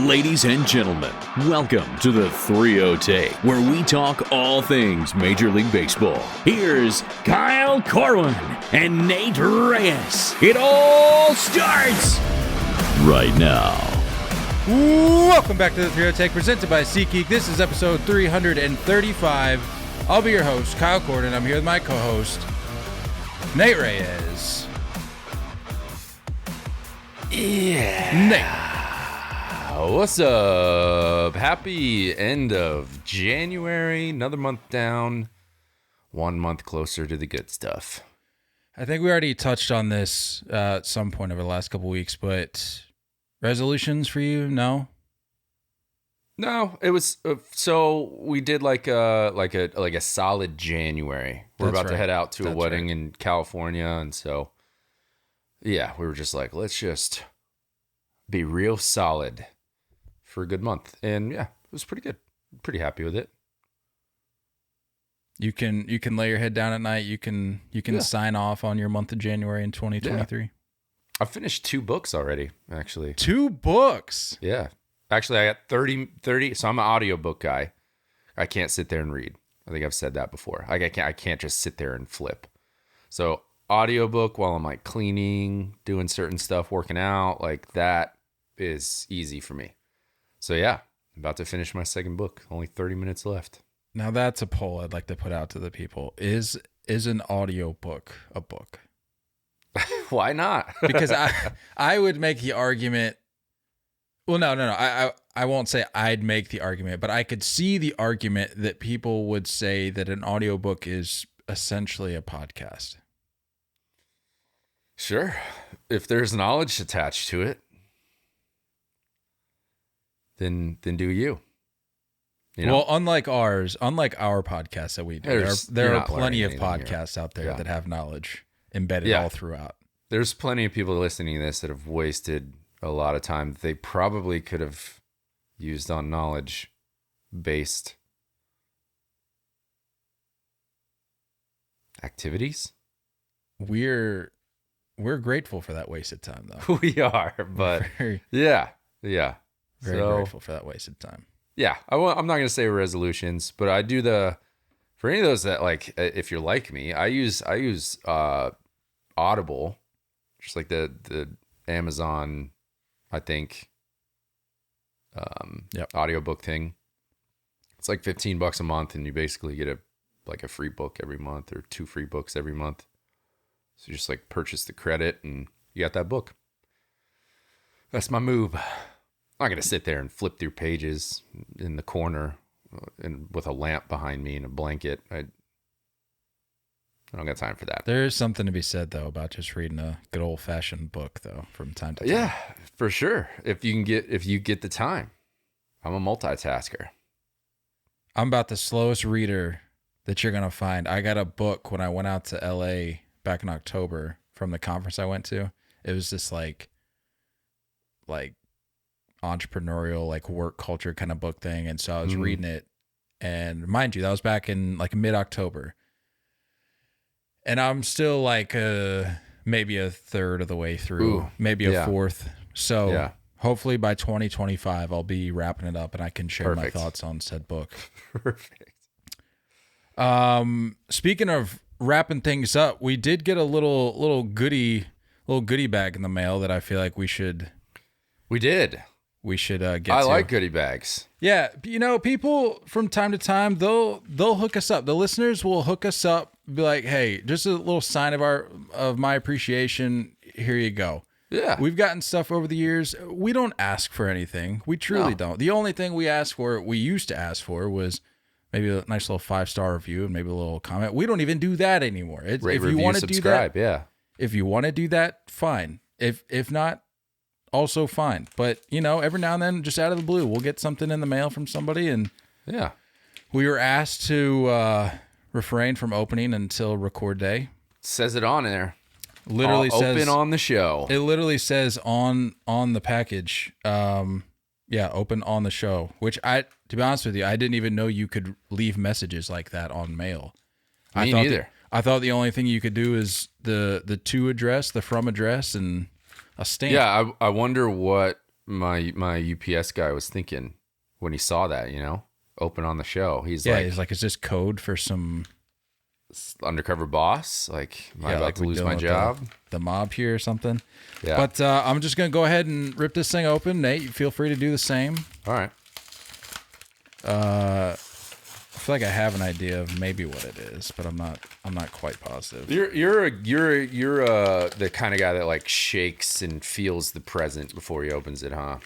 Ladies and gentlemen, welcome to the 3-0 Take, where we talk all things Major League Baseball. Here's Kyle Corwin and Nate Reyes. It all starts right now. Welcome back to the 3-0 Take, presented by SeatGeek. This is episode 335. I'll be your host, Kyle Corwin. I'm here with my co-host, Nate Reyes. Yeah. Nate. What's up? Happy end of January. Another month down. 1 month closer to the good stuff. I think we already touched on this at some point over the last couple weeks, but resolutions for you? No? No, it was so we did like a solid January. We're That's about to right. head out to a That's wedding right. in California, and so yeah, we were just like, let's just be real solid for a good month. And yeah, it was pretty good. Pretty happy with it. You can lay your head down at night. You can sign off on your month of January in 2023. Yeah. I finished 2 books already, actually. 2 books. Yeah. Actually, I got 30, so I'm an audiobook guy. I can't sit there and read. I think I've said that before. I can't just sit there and flip. So audiobook while I'm like cleaning, doing certain stuff, working out, like that is easy for me. So yeah, I'm about to finish my second book. Only 30 minutes left. Now that's a poll I'd like to put out to the people. Is an audiobook a book? Why not? Because I would make the argument. Well, no. I won't say I'd make the argument, but I could see the argument that people would say that an audiobook is essentially a podcast. Sure. If there's knowledge attached to it, then do you. You know? Well, unlike our podcasts that we do, there are plenty of podcasts out there that have knowledge embedded all throughout. There's plenty of people listening to this that have wasted a lot of time that they probably could have used on knowledge-based activities. We're grateful for that wasted time, though. We are, but yeah. Very grateful for that wasted time. Yeah, I'm not going to say resolutions, but I do for any of those that like, if you're like me, I use Audible, just like the Amazon, I think, audiobook thing. It's like $15 a month, and you basically get a free book every month or 2 free books every month. So you just like purchase the credit, and you got that book. That's my move. I'm not going to sit there and flip through pages in the corner and with a lamp behind me and a blanket. I don't got time for that. There is something to be said, though, about just reading a good old-fashioned book, though, from time to time. Yeah, for sure. If you get the time. I'm a multitasker. I'm about the slowest reader that you're going to find. I got a book when I went out to LA back in October from the conference I went to. It was this like entrepreneurial, like work culture kind of book thing. And so I was reading it, and mind you, that was back in like mid-October. And I'm still like maybe a third of the way through, maybe a fourth. So hopefully by 2025, I'll be wrapping it up and I can share my thoughts on said book. Perfect. Speaking of wrapping things up, we did get a little goodie bag in the mail that I feel like we should get I to. like goodie bags. Yeah, people from time to time they'll hook us up. The listeners will hook us up, be like, "Hey, just a little sign of my appreciation. Here you go." Yeah, we've gotten stuff over the years. We don't ask for anything. We truly don't. The only thing we used to ask for was maybe a nice little 5-star review and maybe a little comment. We don't even do that anymore. Rate, if you want to subscribe, do that, if you want to do that, fine. If not, also fine. But every now and then, just out of the blue, we'll get something in the mail from somebody, and we were asked to refrain from opening until record day. Says it on there. Literally says open on the show. It literally says on the package. Open on the show. Which to be honest with you, I didn't even know you could leave messages like that on mail. Me neither. I thought the only thing you could do is the to address, the from address, and a stamp. Yeah, I wonder what my UPS guy was thinking when he saw that, open on the show. He's like, is this code for some undercover boss? Like, am I about to lose my job? The mob here or something? Yeah. But I'm just going to go ahead and rip this thing open. Nate, you feel free to do the same. All right. I feel like I have an idea of maybe what it is, but I'm not quite positive. You're the kind of guy that like shakes and feels the present before he opens it, huh?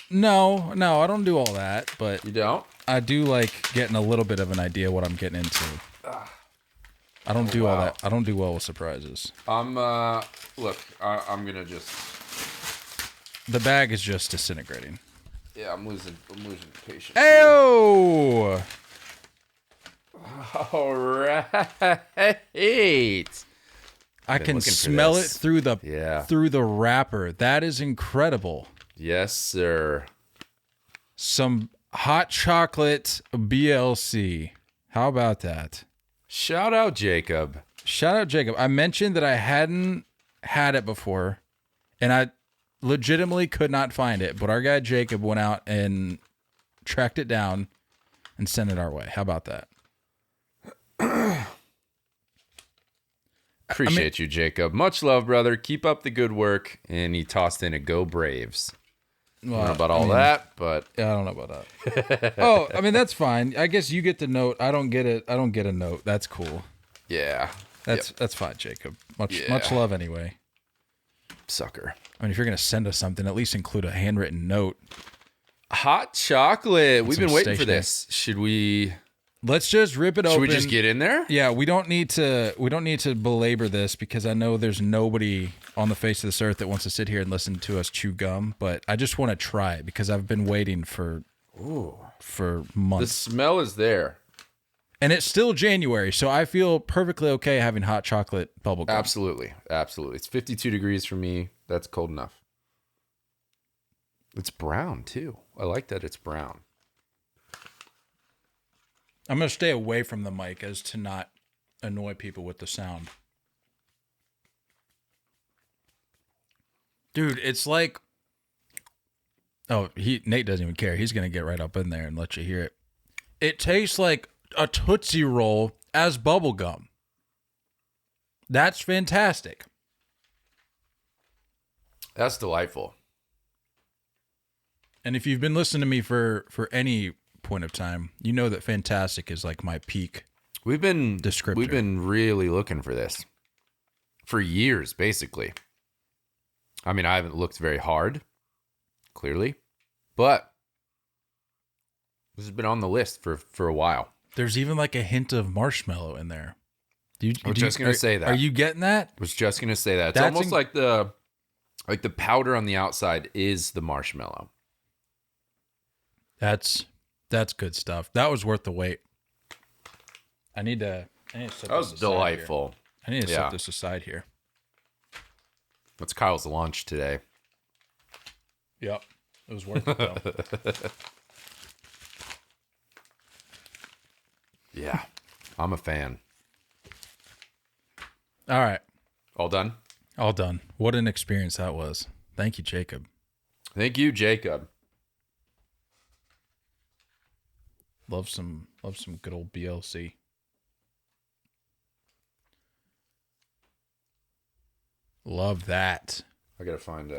No, I don't do all that, but You don't? I do like getting a little bit of an idea what I'm getting into. I don't do all that. I don't do well with surprises. I'm gonna just. The bag is just disintegrating. Yeah, I'm losing patience. Ayo! All right. I can smell it through the wrapper. That is incredible. Yes, sir. Some hot chocolate BLC. How about that? Shout out Jacob. I mentioned that I hadn't had it before, and I legitimately could not find it, but our guy Jacob went out and tracked it down and sent it our way. How about that? Appreciate you, Jacob. Much love, brother. Keep up the good work. And he tossed in a Go Braves. Well, I don't know about that, but yeah, I don't know about that. Oh, I mean, that's fine. I guess you get the note. I don't get it. I don't get a note. That's cool. yeah. That's fine, Jacob. Much love anyway. Sucker. I mean, if you're gonna send us something, at least include a handwritten note. Hot chocolate. We've been waiting for stationery. this. Should we Let's just rip it open. Should we just get in there? Yeah, we don't need to belabor this because I know there's nobody on the face of this earth that wants to sit here and listen to us chew gum, but I just want to try it because I've been waiting for months. The smell is there. And it's still January, so I feel perfectly okay having hot chocolate bubble gum. Absolutely. It's 52 degrees for me. That's cold enough. It's brown too. I like that it's brown. I'm going to stay away from the mic as to not annoy people with the sound. Dude, it's like... Oh, Nate doesn't even care. He's going to get right up in there and let you hear it. It tastes like a Tootsie Roll as bubble gum. That's fantastic. That's delightful. And if you've been listening to me for any point of time, you know that fantastic is like my peak descriptor. We've been really looking for this for years, basically. I mean, I haven't looked very hard, clearly, but this has been on the list for a while. There's even like a hint of marshmallow in there. I was just going to say that. Are you getting that? I was just going to say that. It's almost like the powder on the outside is the marshmallow. That's good stuff. That was worth the wait. I need to set That was delightful. I need to set this aside here. That's Kyle's lunch today. Yep. It was worth it, though. Yeah. I'm a fan. All right. All done? All done. What an experience that was. Thank you, Jacob. Thank you, Jacob. Love some good old BLC. Love that. I gotta find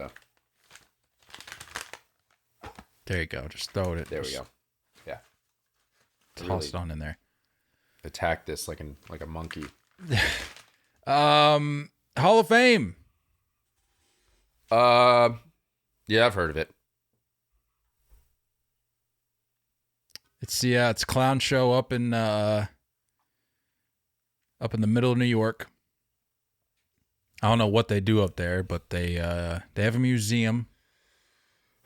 There you go. Just throw it. There we go. Yeah. Toss it on in there. Attack this like a monkey. Hall of Fame. Yeah, I've heard of it. It's a clown show up in the middle of New York. I don't know what they do up there, but they have a museum.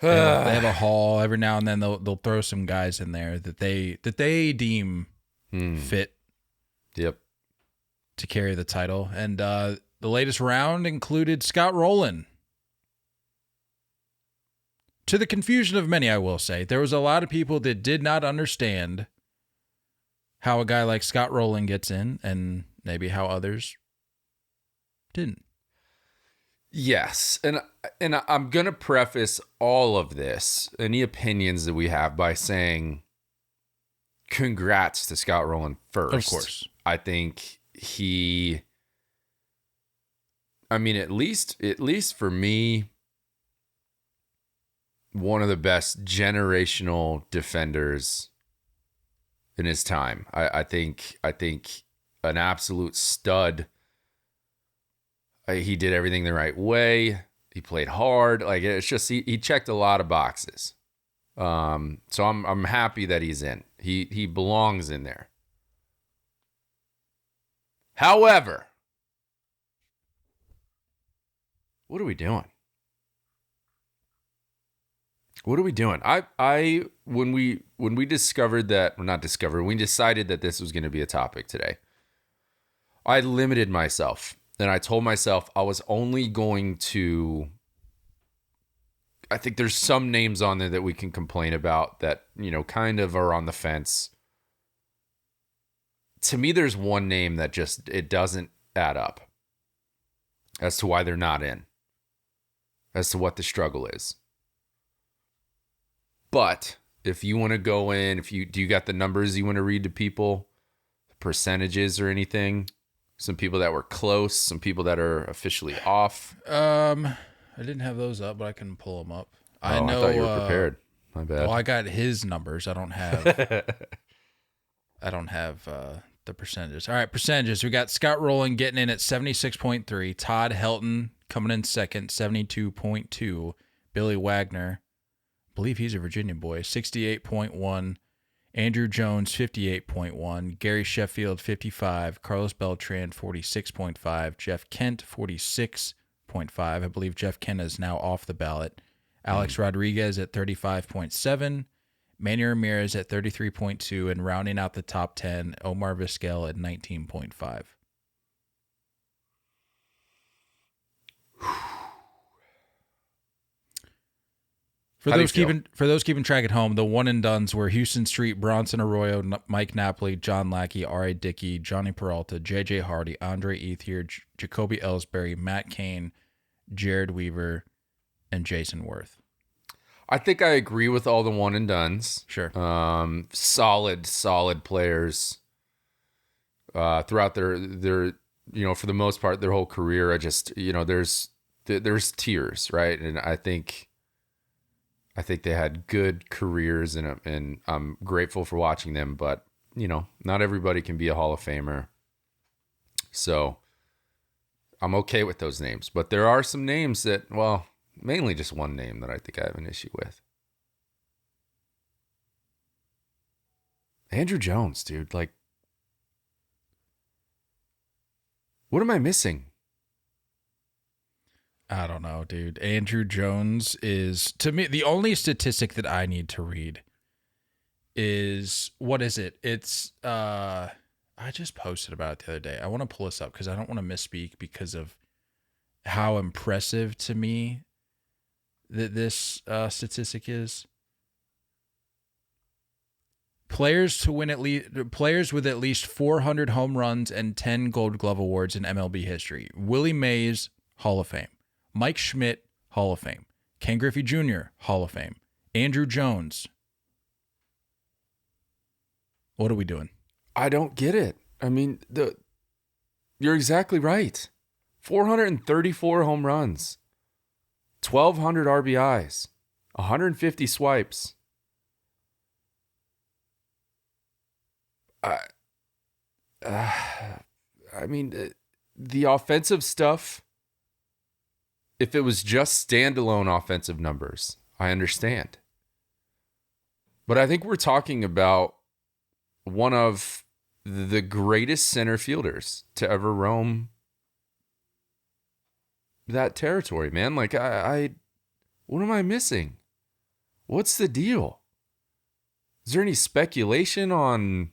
They have a hall. Every now and then they'll throw some guys in there that they deem fit. Yep. To carry the title. And the latest round included Scott Rolen. To the confusion of many, I will say, there was a lot of people that did not understand how a guy like Scott Rolen gets in, and maybe how others didn't. Yes, and I'm gonna preface all of this, any opinions that we have, by saying, congrats to Scott Rolen first. Of course, I think at least for me, one of the best generational defenders in his time. I think an absolute stud. He did everything the right way. He played hard. Like, it's just he checked a lot of boxes. So I'm happy that he's in. He belongs in there. However, what are we doing? What are we doing? When we discovered that, well, not discovered, we decided that this was going to be a topic today, I limited myself. And I told myself I was only going to, I think there's some names on there that we can complain about that, kind of are on the fence. To me, there's one name that just, it doesn't add up as to why they're not in, as to what the struggle is. But if you want to go in, do you got the numbers you want to read to people, percentages or anything? Some people that were close, some people that are officially off. I didn't have those up, but I can pull them up. I know. I thought you were prepared. My bad. Well, I got his numbers. I don't have. The percentages. All right, percentages. We got Scott Rolen getting in at 76.3. Todd Helton coming in second, 72.2. Billy Wagner, I believe he's a Virginia boy, 68.1. Andrew Jones, 58.1. Gary Sheffield, 55. Carlos Beltran, 46.5. Jeff Kent, 46.5. I believe Jeff Kent is now off the ballot. Alex Rodriguez at 35.7. Manny Ramirez at 33.2. And rounding out the top 10, Omar Vizquel at 19.5. For those keeping track at home, the one and dones were Houston Street, Bronson Arroyo, Mike Napoli, John Lackey, R.A. Dickey, Johnny Peralta, J.J. Hardy, Andre Ethier, Jacoby Ellsbury, Matt Cain, Jared Weaver, and Jason Worth. I think I agree with all the one and dones. Sure. Solid players throughout their for the most part their whole career. I just there's tiers, right? And I think they had good careers, and I'm grateful for watching them. But not everybody can be a Hall of Famer, so I'm okay with those names. But there are some names that, well, mainly just one name that I think I have an issue with. Andrew Jones, dude. Like, what am I missing? I don't know, dude. Andrew Jones is, to me, the only statistic that I need to read is, what is it? It's, I just posted about it the other day. I want to pull this up because I don't want to misspeak because of how impressive to me that this statistic is. Players with at least 400 home runs and 10 Gold Glove awards in MLB history. Willie Mays, Hall of Fame. Mike Schmidt, Hall of Fame. Ken Griffey Jr., Hall of Fame. Andrew Jones. What are we doing? I don't get it. I mean, you're exactly right. 434 home runs, 1,200 RBIs, 150 swipes. I mean, the offensive stuff, if it was just standalone offensive numbers, I understand. But I think we're talking about one of the greatest center fielders to ever roam that territory, man. Like, what am I missing? What's the deal? Is there any speculation on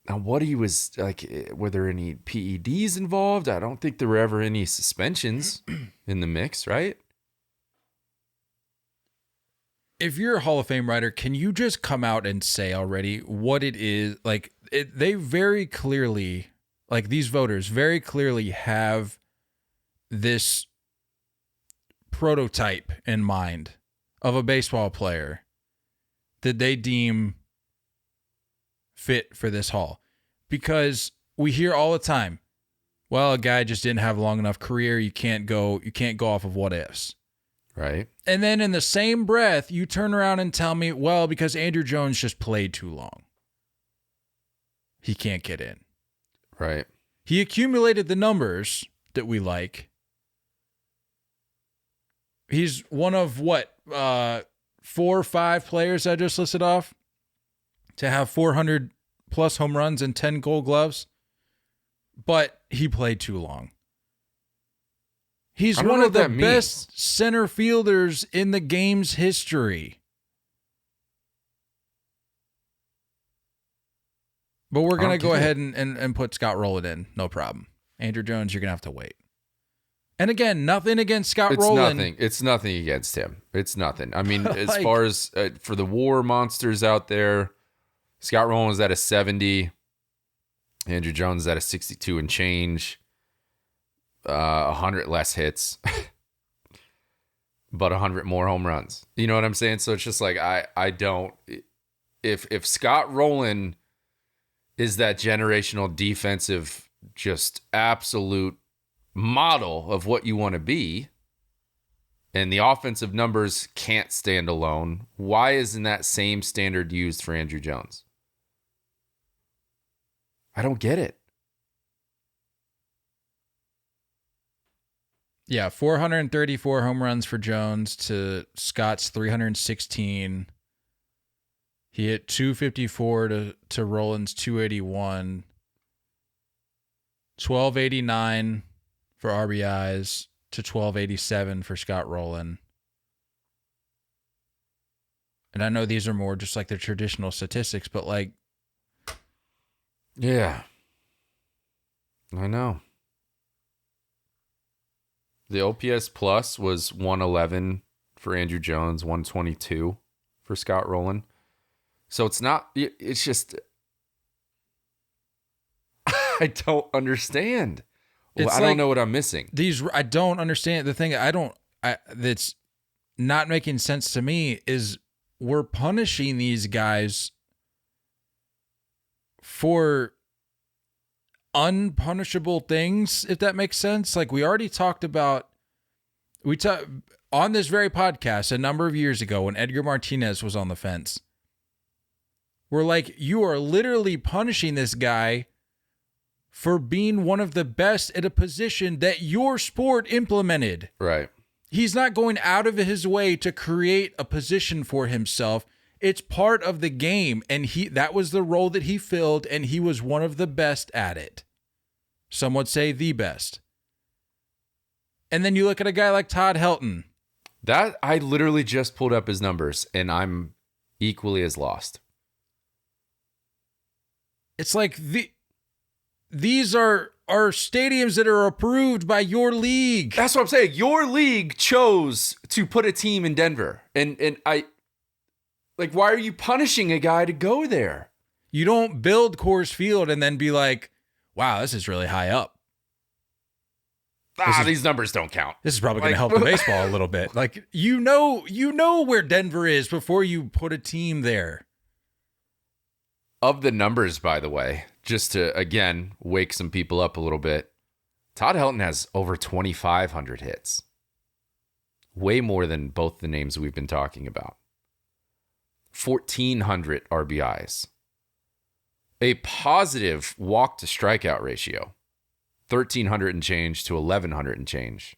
what he was like? Were there any PEDs involved? I don't think there were ever any suspensions in the mix, right? If you're a Hall of Fame writer, can you just come out and say already what it is? Like, they very clearly, like, these voters very clearly have this prototype in mind of a baseball player that they deem fit for this hall. Because we hear all the time, well, a guy just didn't have a long enough career. You can't go off of what ifs. Right. And then in the same breath, you turn around and tell me, well, because Andrew Jones just played too long, he can't get in. Right. He accumulated the numbers that we like. He's one of 4 or 5 players I just listed off to have 400 plus home runs and 10 gold gloves. But he played too long. He's one of the best center fielders in the game's history. But we're going to go ahead and put Scott Rolen in. No problem. Andrew Jones, you're going to have to wait. And again, nothing against Scott Rolen. It's nothing against him. It's nothing. I mean, as far as for the war monsters out there, Scott Rolen was at a 70. Andrew Jones is at a 62 and change. 100 less hits, but 100 more home runs. You know what I'm saying? So it's just like, I don't, if Scott Rolen is that generational defensive, just absolute model of what you want to be, and the offensive numbers can't stand alone, why isn't that same standard used for Andrew Jones? I don't get it. Yeah, 434 home runs for Jones to Scott's 316. He hit 254 to Roland's 281. 1289 for RBIs to 1287 for Scott Rolen. And I know these are more just like the traditional statistics, but like... Yeah. I know. The OPS plus was 111 for Andrew Jones, 122 for Scott Rolen. So it's just, I don't understand. I don't know what I'm missing. I don't understand. The thing that's not making sense to me is we're punishing these guys for unpunishable things, if that makes sense. Like we already talked about, on this very podcast a number of years ago when Edgar Martinez was on the fence. We're like, you are literally punishing this guy for being one of the best at a position that your sport implemented. Right. He's not going out of his way to create a position for himself. It's part of the game, and that was the role that he filled, and he was one of the best at it. Some would say the best. And then you look at a guy like Todd Helton. That I literally just pulled up his numbers, and I'm equally as lost. It's like these are stadiums that are approved by your league. That's what I'm saying. Your league chose to put a team in Denver, and I. Like, why are you punishing a guy to go there? You don't build Coors Field and then be like, wow, this is really high up. These numbers don't count. This is probably going to help the baseball a little bit. Like, you know where Denver is before you put a team there. Of the numbers, by the way, just to, again, wake some people up a little bit, Todd Helton has over 2,500 hits. Way more than both the names we've been talking about. 1,400 RBIs. A positive walk to strikeout ratio. 1,300 and change to 1,100 and change.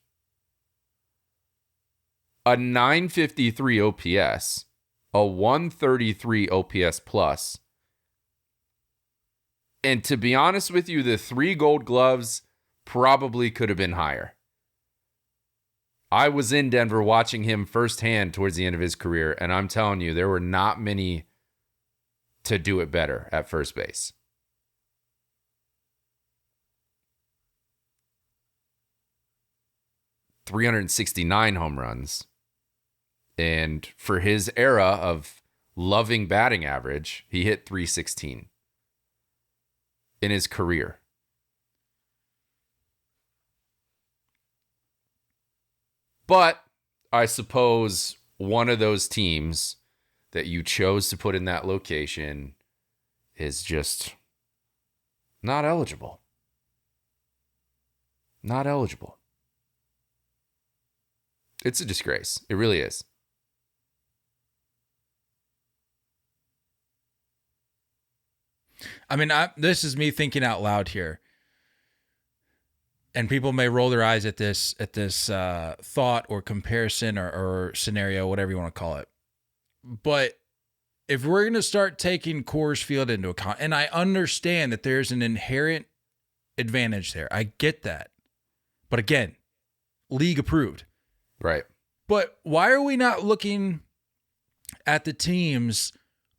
A 953 OPS. A 133 OPS plus. And to be honest with you, the 3 gold gloves probably could have been higher. I was in Denver watching him firsthand towards the end of his career, and I'm telling you, there were not many to do it better at first base. .369 home runs. And for his era of loving batting average, he hit .316 in his career. But I suppose one of those teams that you chose to put in that location is just not eligible. Not eligible. It's a disgrace. It really is. I mean, this is me thinking out loud here, and people may roll their eyes at this thought or comparison or scenario, whatever you want to call it. But if we're going to start taking Coors Field into account, and I understand that there's an inherent advantage there, I get that. But again, league approved. Right. But why are we not looking at the teams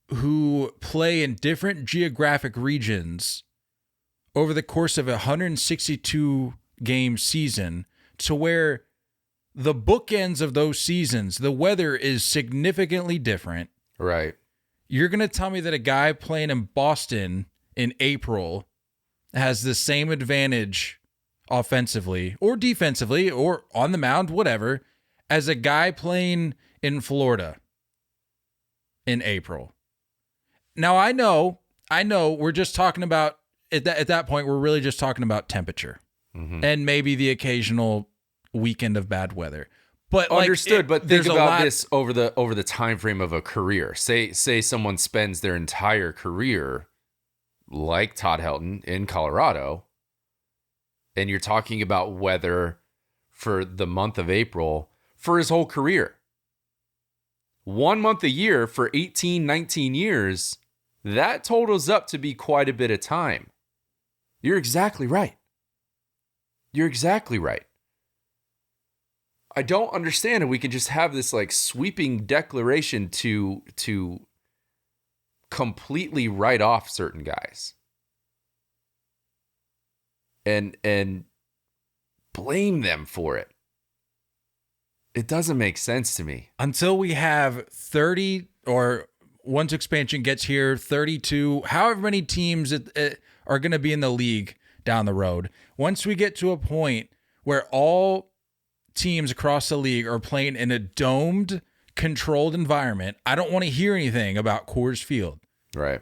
who play in different geographic regions over the course of a 162 game season, to where the bookends of those seasons, the weather is significantly different? Right. You're going to tell me that a guy playing in Boston in April has the same advantage offensively or defensively or on the mound, whatever, as a guy playing in Florida in April? Now, I know we're just talking about, at that point, we're really just talking about temperature and maybe the occasional weekend of bad weather. But understood. But think about this over the time frame of a career. Say someone spends their entire career like Todd Helton in Colorado, and you're talking about weather for the month of April for his whole career. 1 month a year for 18, 19 years, that totals up to be quite a bit of time. You're exactly right. You're exactly right. I don't understand if we can just have this like sweeping declaration to completely write off certain guys and blame them for it. It doesn't make sense to me. Until we have 30, or once expansion gets here, 32, however many teams are going to be in the league down the road. Once we get to a point where all teams across the league are playing in a domed, controlled environment, I don't want to hear anything about Coors Field. Right.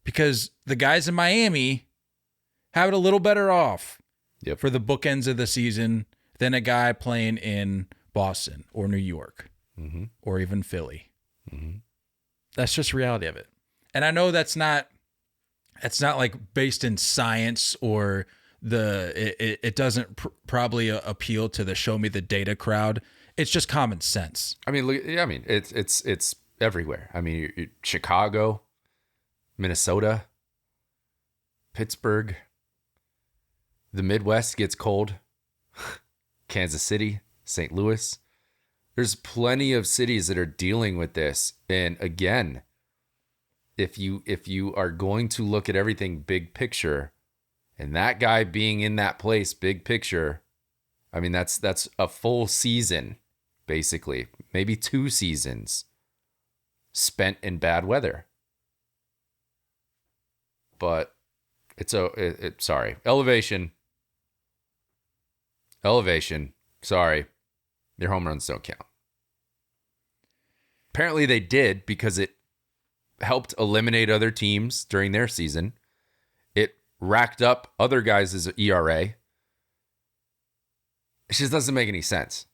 Because the guys in Miami have it a little better off for the bookends of the season than a guy playing in Boston or New York or even Philly. That's just reality of it. And I know that's not like based in science, or it doesn't probably appeal to the show me the data crowd. It's just common sense. I mean, look, yeah, I mean, it's everywhere. I mean, Chicago, Minnesota, Pittsburgh, the Midwest gets cold. Kansas City, St. Louis. There's plenty of cities that are dealing with this. And again, if you are going to look at everything big picture, and that guy being in that place big picture, I mean, that's a full season, basically, maybe 2 seasons spent in bad weather. But sorry, elevation. Sorry, your home runs don't count. Apparently they did, because it helped eliminate other teams during their season. It racked up other guys' ERA. It just doesn't make any sense.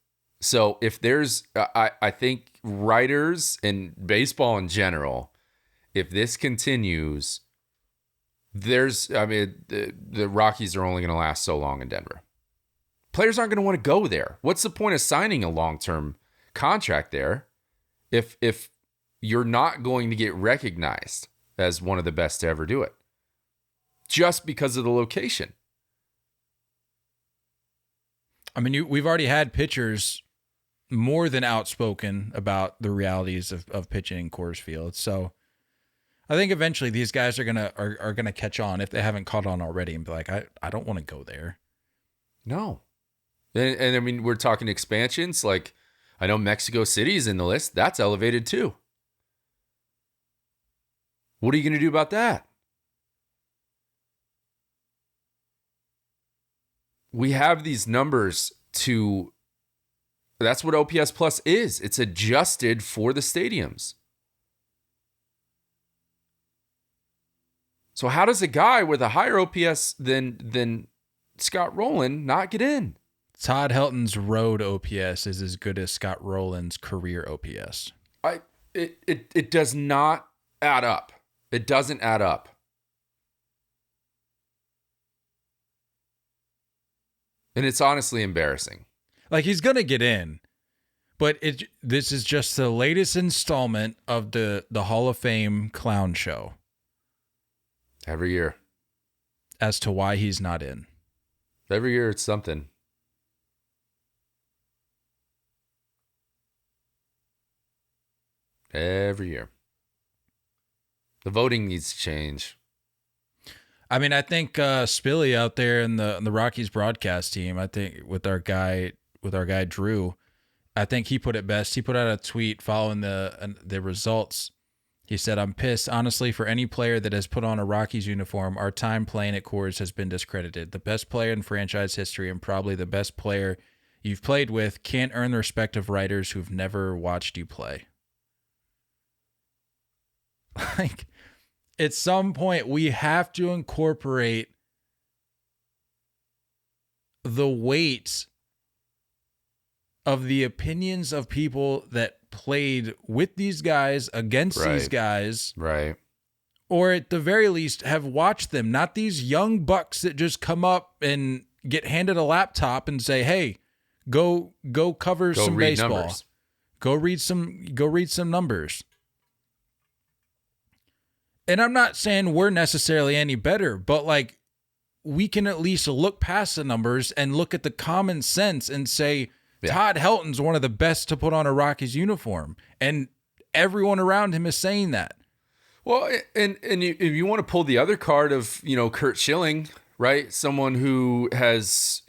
So if there's, I think writers and baseball in general, if this continues, the Rockies are only going to last so long in Denver. Players aren't going to want to go there. What's the point of signing a long-term contract there if you're not going to get recognized as one of the best to ever do it just because of the location? I mean, we've already had pitchers more than outspoken about the realities of pitching in Coors Field. So I think eventually these guys are gonna catch on, if they haven't caught on already, and be like, I don't want to go there. No. And I mean, we're talking expansions. Like, I know Mexico City's in the list. That's elevated too. What are you going to do about that? We have these numbers to That's what OPS Plus is. It's adjusted for the stadiums. So how does a guy with a higher OPS than Scott Rolen not get in? Todd Helton's road OPS is as good as Scott Rolen's career OPS. It does not add up. It doesn't add up. And it's honestly embarrassing. Like, he's going to get in, but this is just the latest installment of the Hall of Fame clown show Every year. as to why he's not in. Every year it's something. Every year. The voting needs to change. I mean, I think Spilly out there in the Rockies broadcast team, I think with our guy Drew, I think he put it best. He put out a tweet following the results. He said, "I'm pissed, honestly, for any player that has put on a Rockies uniform. Our time playing at Coors has been discredited. The best player in franchise history and probably the best player you've played with can't earn the respect of writers who've never watched you play." Like, at some point, we have to incorporate the weight of the opinions of people that played with these guys, against these guys. Right. Or at the very least, have watched them. Not these young bucks that just come up and get handed a laptop and say, "Hey, go cover some baseball. Numbers. Go read some numbers." And I'm not saying we're necessarily any better, but like, we can at least look past the numbers and look at the common sense and say, Todd Helton's one of the best to put on a Rockies uniform. And everyone around him is saying that. Well, and if you want to pull the other card of, Kurt Schilling, right? Someone who has,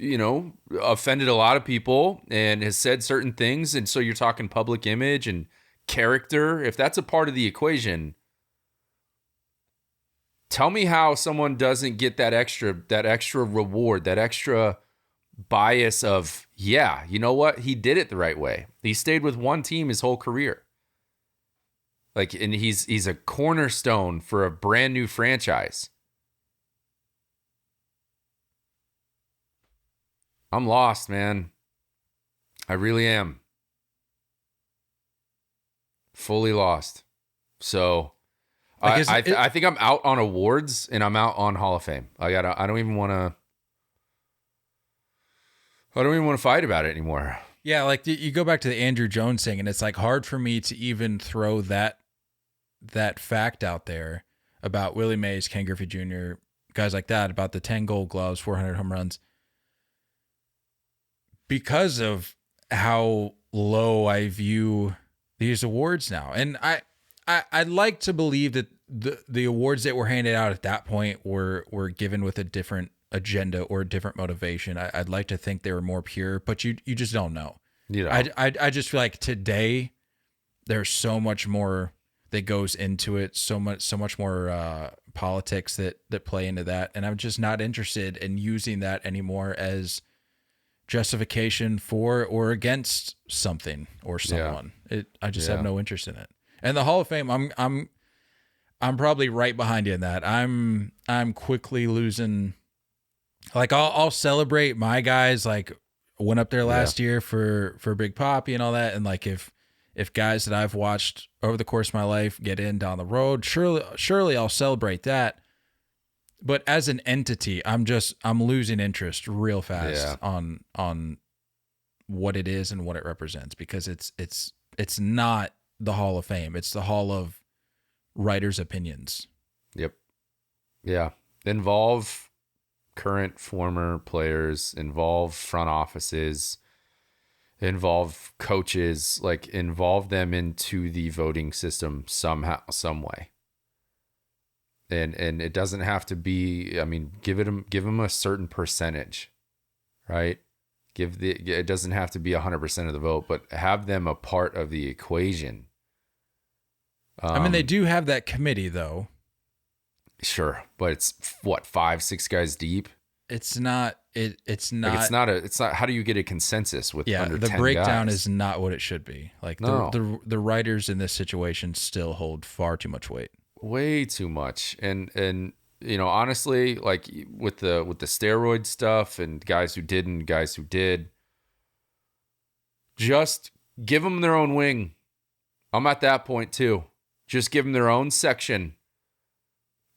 offended a lot of people and has said certain things. And so you're talking public image and character. If that's a part of the equation, tell me how someone doesn't get that extra reward, that extra bias of, yeah, you know what? He did it the right way. He stayed with one team his whole career. Like, and he's a cornerstone for a brand new franchise. I'm lost, man. I really am. Fully lost. So I think I'm out on awards and I'm out on Hall of Fame. I don't even want to fight about it anymore. Yeah, like you go back to the Andrew Jones thing, and it's like hard for me to even throw that fact out there about Willie Mays, Ken Griffey Jr., guys like that, about the 10 Gold Gloves, 400 home runs, because of how low I view these awards now. And I'd like to believe that the awards that were handed out at that point were given with a different agenda or a different motivation. I'd like to think they were more pure, but you just don't know. I just feel like today there's so much more that goes into it, so much more politics that play into that, and I'm just not interested in using that anymore as justification for or against something or someone. I just have no interest in it. And the Hall of Fame, I'm probably right behind you in that. I'm quickly losing. Like, I'll celebrate my guys. Like, went up there last year for Big Papi and all that. And like, if guys that I've watched over the course of my life get in down the road, surely I'll celebrate that. But as an entity, I'm losing interest real fast on what it is and what it represents, because it's not the Hall of Fame. It's the Hall of writers' opinions. Yep. Yeah. Involve current, former players, involve front offices, involve coaches, like involve them into the voting system somehow, some way. And it doesn't have to be, I mean, give them a certain percentage, right? It doesn't have to be 100% of the vote, but have them a part of the equation. I mean, they do have that committee, though. Sure, but it's what, 5-6 guys deep? It's not it's not. Like it's not. How do you get a consensus with under 10 the breakdown guys? is not what it should be. Like No. the writers in this situation still hold far too much weight. Way too much. And honestly, like with the steroid stuff and guys who didn't, guys who did, just give them their own wing. I'm at that point too. Just give them their own section.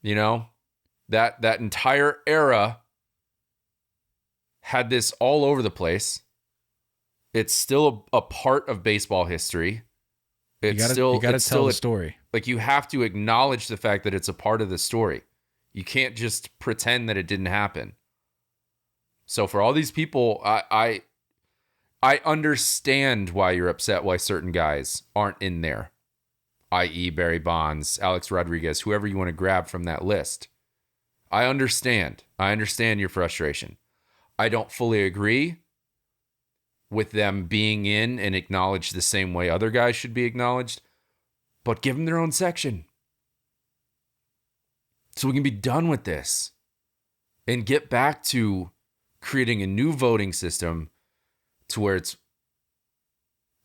That entire era had this all over the place. It's still a part of baseball history. You got to tell the story. Like, you have to acknowledge the fact that it's a part of the story. You can't just pretend that it didn't happen. So for all these people, I understand why you're upset why certain guys aren't in there, i.e. Barry Bonds, Alex Rodriguez, whoever you want to grab from that list. I understand. I understand your frustration. I don't fully agree with them being in and acknowledged the same way other guys should be acknowledged, but give them their own section so we can be done with this and get back to creating a new voting system to where it's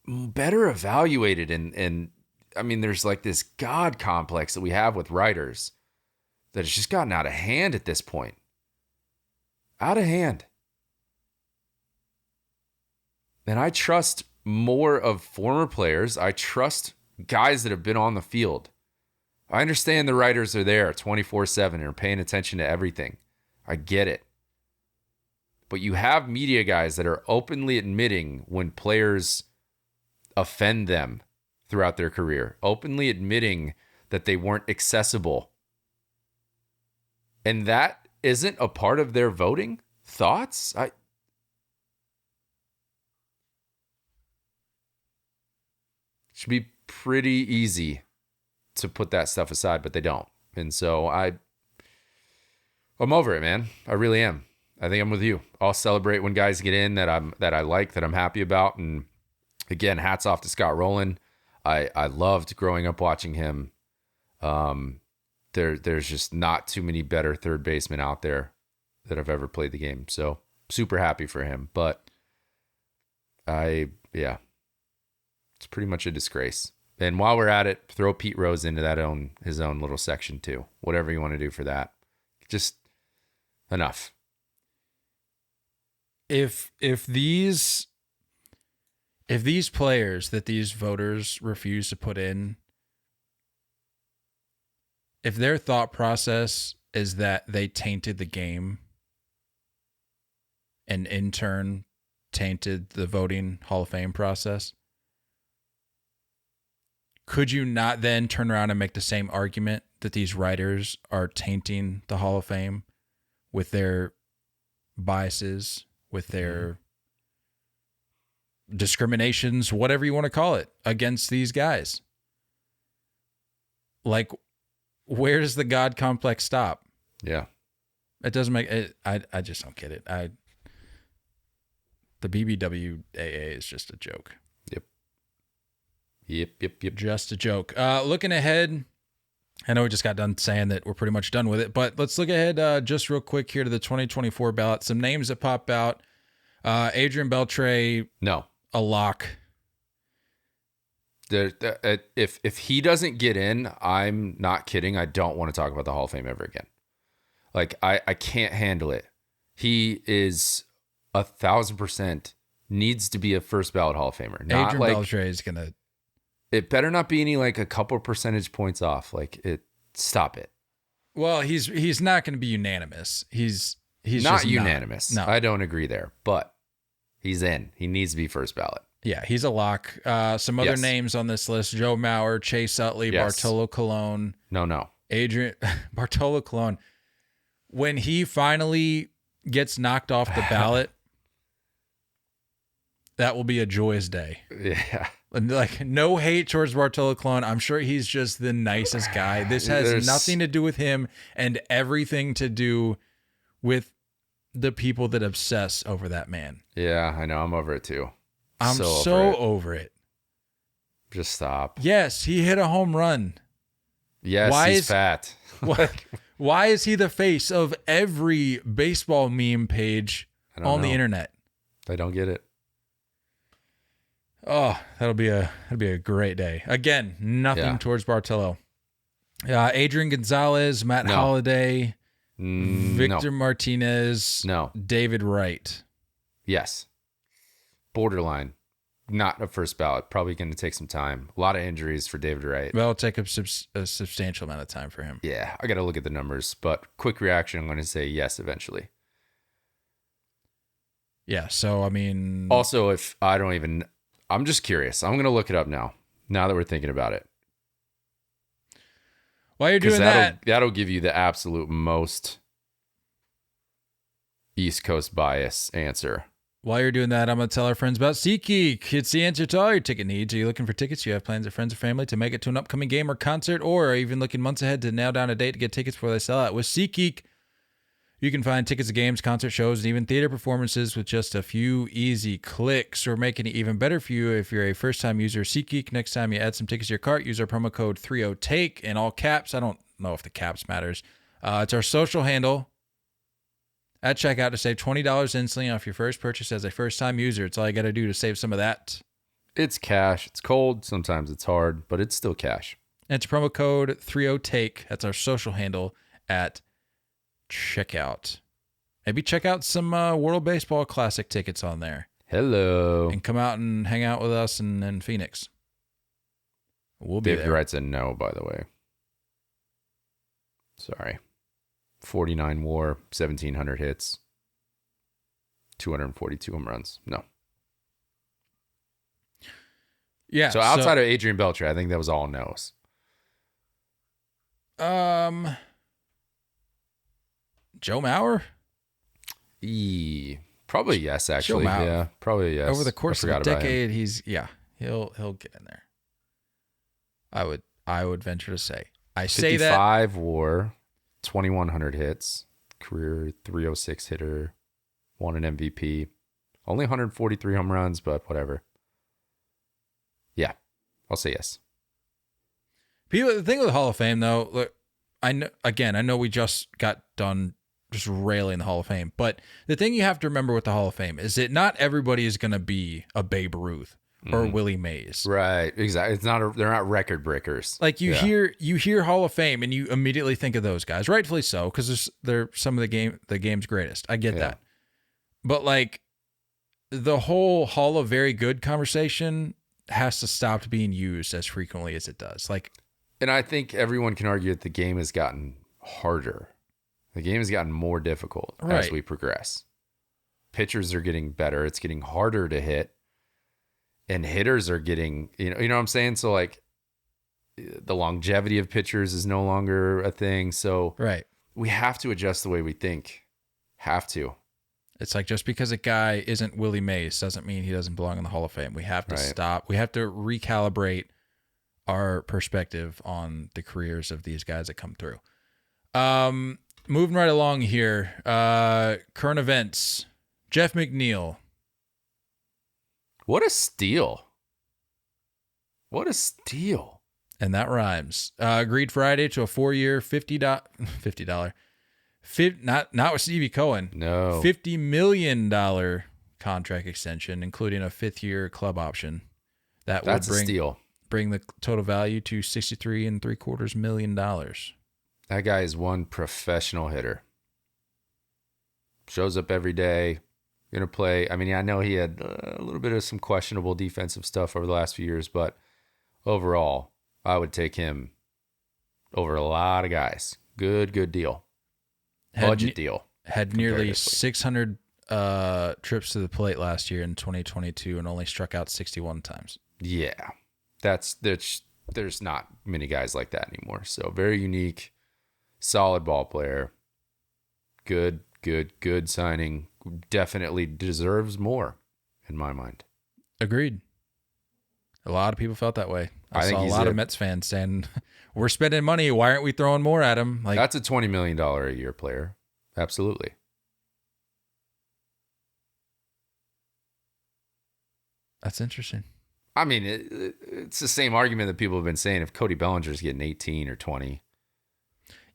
better evaluated. And I mean, there's like this God complex that we have with writers that has just gotten out of hand at this point. Out of hand. And I trust more of former players. I trust guys that have been on the field. I understand the writers are there 24/7 and are paying attention to everything. I get it. But you have media guys that are openly admitting when players offend them throughout their career, openly admitting that they weren't accessible. And that isn't a part of their voting thoughts? Should be pretty easy to put that stuff aside, but they don't. And so I'm over it, man. I really am. I think I'm with you. I'll celebrate when guys get in that I like, that I'm happy about. And again, hats off to Scott Rolen. I loved growing up watching him. There's just not too many better third basemen out there that have ever played the game. So super happy for him. But it's pretty much a disgrace. And while we're at it, throw Pete Rose into his own little section too. Whatever you want to do for that. Just enough. If these players that these voters refuse to put in, if their thought process is that they tainted the game and in turn tainted the voting Hall of Fame process, could you not then turn around and make the same argument that these writers are tainting the Hall of Fame with their biases, with their discriminations, whatever you want to call it, against these guys? Like, where does the God complex stop? Yeah. It doesn't make it. I just don't get it. The BBWAA is just a joke. Yep. Just a joke. Looking ahead, I know we just got done saying that we're pretty much done with it, but let's look ahead just real quick here to the 2024 ballot. Some names that pop out. Adrian Beltre. No. A lock. If he doesn't get in, I'm not kidding. I don't want to talk about the Hall of Fame ever again. Like, I can't handle it. He is 1,000% needs to be a first ballot Hall of Famer. Not Adrian like, Beltre is going to. It better not be any like a couple percentage points off. Like, stop it. Well, he's not going to be unanimous. He's not just unanimous. No, I don't agree there, but he's in. He needs to be first ballot. Yeah, he's a lock. Some other names on this list: Joe Mauer, Chase Utley, Bartolo Colon. No. Adrian Bartolo Colon. When he finally gets knocked off the ballot, that will be a joyous day. Yeah. Like, no hate towards Bartolo Colon. I'm sure he's just the nicest guy. This has nothing to do with him and everything to do with the people that obsess over that man. Yeah, I know. I'm over it too. I'm so over it. Just stop. Yes, he hit a home run. Yes, he's fat. Why is he the face of every baseball meme page I don't on know. the internet. I don't get it. Oh, that'll be a great day. Again, nothing towards Bartolo. Adrian Gonzalez, Matt Holliday, Victor Martinez, David Wright. Yes. Borderline. Not a first ballot. Probably going to take some time. A lot of injuries for David Wright. Well, it'll take a substantial amount of time for him. Yeah, I got to look at the numbers, but quick reaction, I'm going to say yes eventually. Yeah, so I mean... Also, if I don't even... I'm just curious. I'm going to look it up now that we're thinking about it. While you're doing that... That'll give you the absolute most East Coast bias answer. While you're doing that, I'm going to tell our friends about SeatGeek. It's the answer to all your ticket needs. Are you looking for tickets? You have plans with friends or family to make it to an upcoming game or concert, or are even looking months ahead to nail down a date to get tickets before they sell out? With SeatGeek, you can find tickets to games, concert shows, and even theater performances with just a few easy clicks. We're making it even better for you if you're a first-time user of SeatGeek. Next time you add some tickets to your cart, use our promo code 30TAKE in all caps. I don't know if the caps matters. It's our social handle at checkout to save $20 instantly off your first purchase as a first-time user. It's all you got to do to save some of that. It's cash. It's cold. Sometimes it's hard, but it's still cash. And it's promo code 30TAKE. That's our social handle at checkout. Maybe check out some World Baseball Classic tickets on there. Hello. And come out and hang out with us in Phoenix. We'll be David there. writes a no, by the way. Sorry. 49 WAR, 1,700 hits, 242 home runs. No. Yeah. So outside of Adrian Beltre, I think that was all no's. Joe Mauer? Probably yes, actually. Yeah, probably yes. Over the course of a decade, he'll get in there. I would venture to say. I say that 55 WAR, 2,100 hits, career 306 hitter, won an MVP, only 143 home runs, but whatever. Yeah, I'll say yes. The thing with the Hall of Fame, though, look, I know we just got done just railing the Hall of Fame, but the thing you have to remember with the Hall of Fame is that not everybody is going to be a Babe Ruth or Willie Mays. Right, exactly. They're not record breakers. Like you hear Hall of Fame and you immediately think of those guys, rightfully so, because they're some of the game's greatest. I get that, but like the whole Hall of Very Good conversation has to stop being used as frequently as it does. Like, and I think everyone can argue that the game has gotten harder. The game has gotten more difficult as we progress. Pitchers are getting better. It's getting harder to hit. And hitters are getting, you know what I'm saying? So like the longevity of pitchers is no longer a thing. So we have to adjust the way we think. Have to. It's like just because a guy isn't Willie Mays doesn't mean he doesn't belong in the Hall of Fame. We have to stop. We have to recalibrate our perspective on the careers of these guys that come through. Moving right along here. Current events. Jeff McNeil. What a steal. What a steal. And that rhymes. Agreed Friday to a 4-year, $50, not with Stevie Cohen. No. $50 million contract extension, including a 5th-year club option. That's a steal. Bring the total value to $63.75 million. That guy is one professional hitter. Shows up every day. Going to play. I mean, I know he had a little bit of some questionable defensive stuff over the last few years, but overall, I would take him over a lot of guys. Good deal. Budget deal. Had nearly 600 trips to the plate last year in 2022 and only struck out 61 times. Yeah. There's not many guys like that anymore. So very unique, solid ball player. Good signing. Definitely deserves more, in my mind. Agreed. A lot of people felt that way. I saw a lot of Mets fans saying, "We're spending money. Why aren't we throwing more at him?" Like, that's a $20 million a year player. Absolutely. That's interesting. I mean, it's the same argument that people have been saying if Cody Bellinger's getting 18 or 20.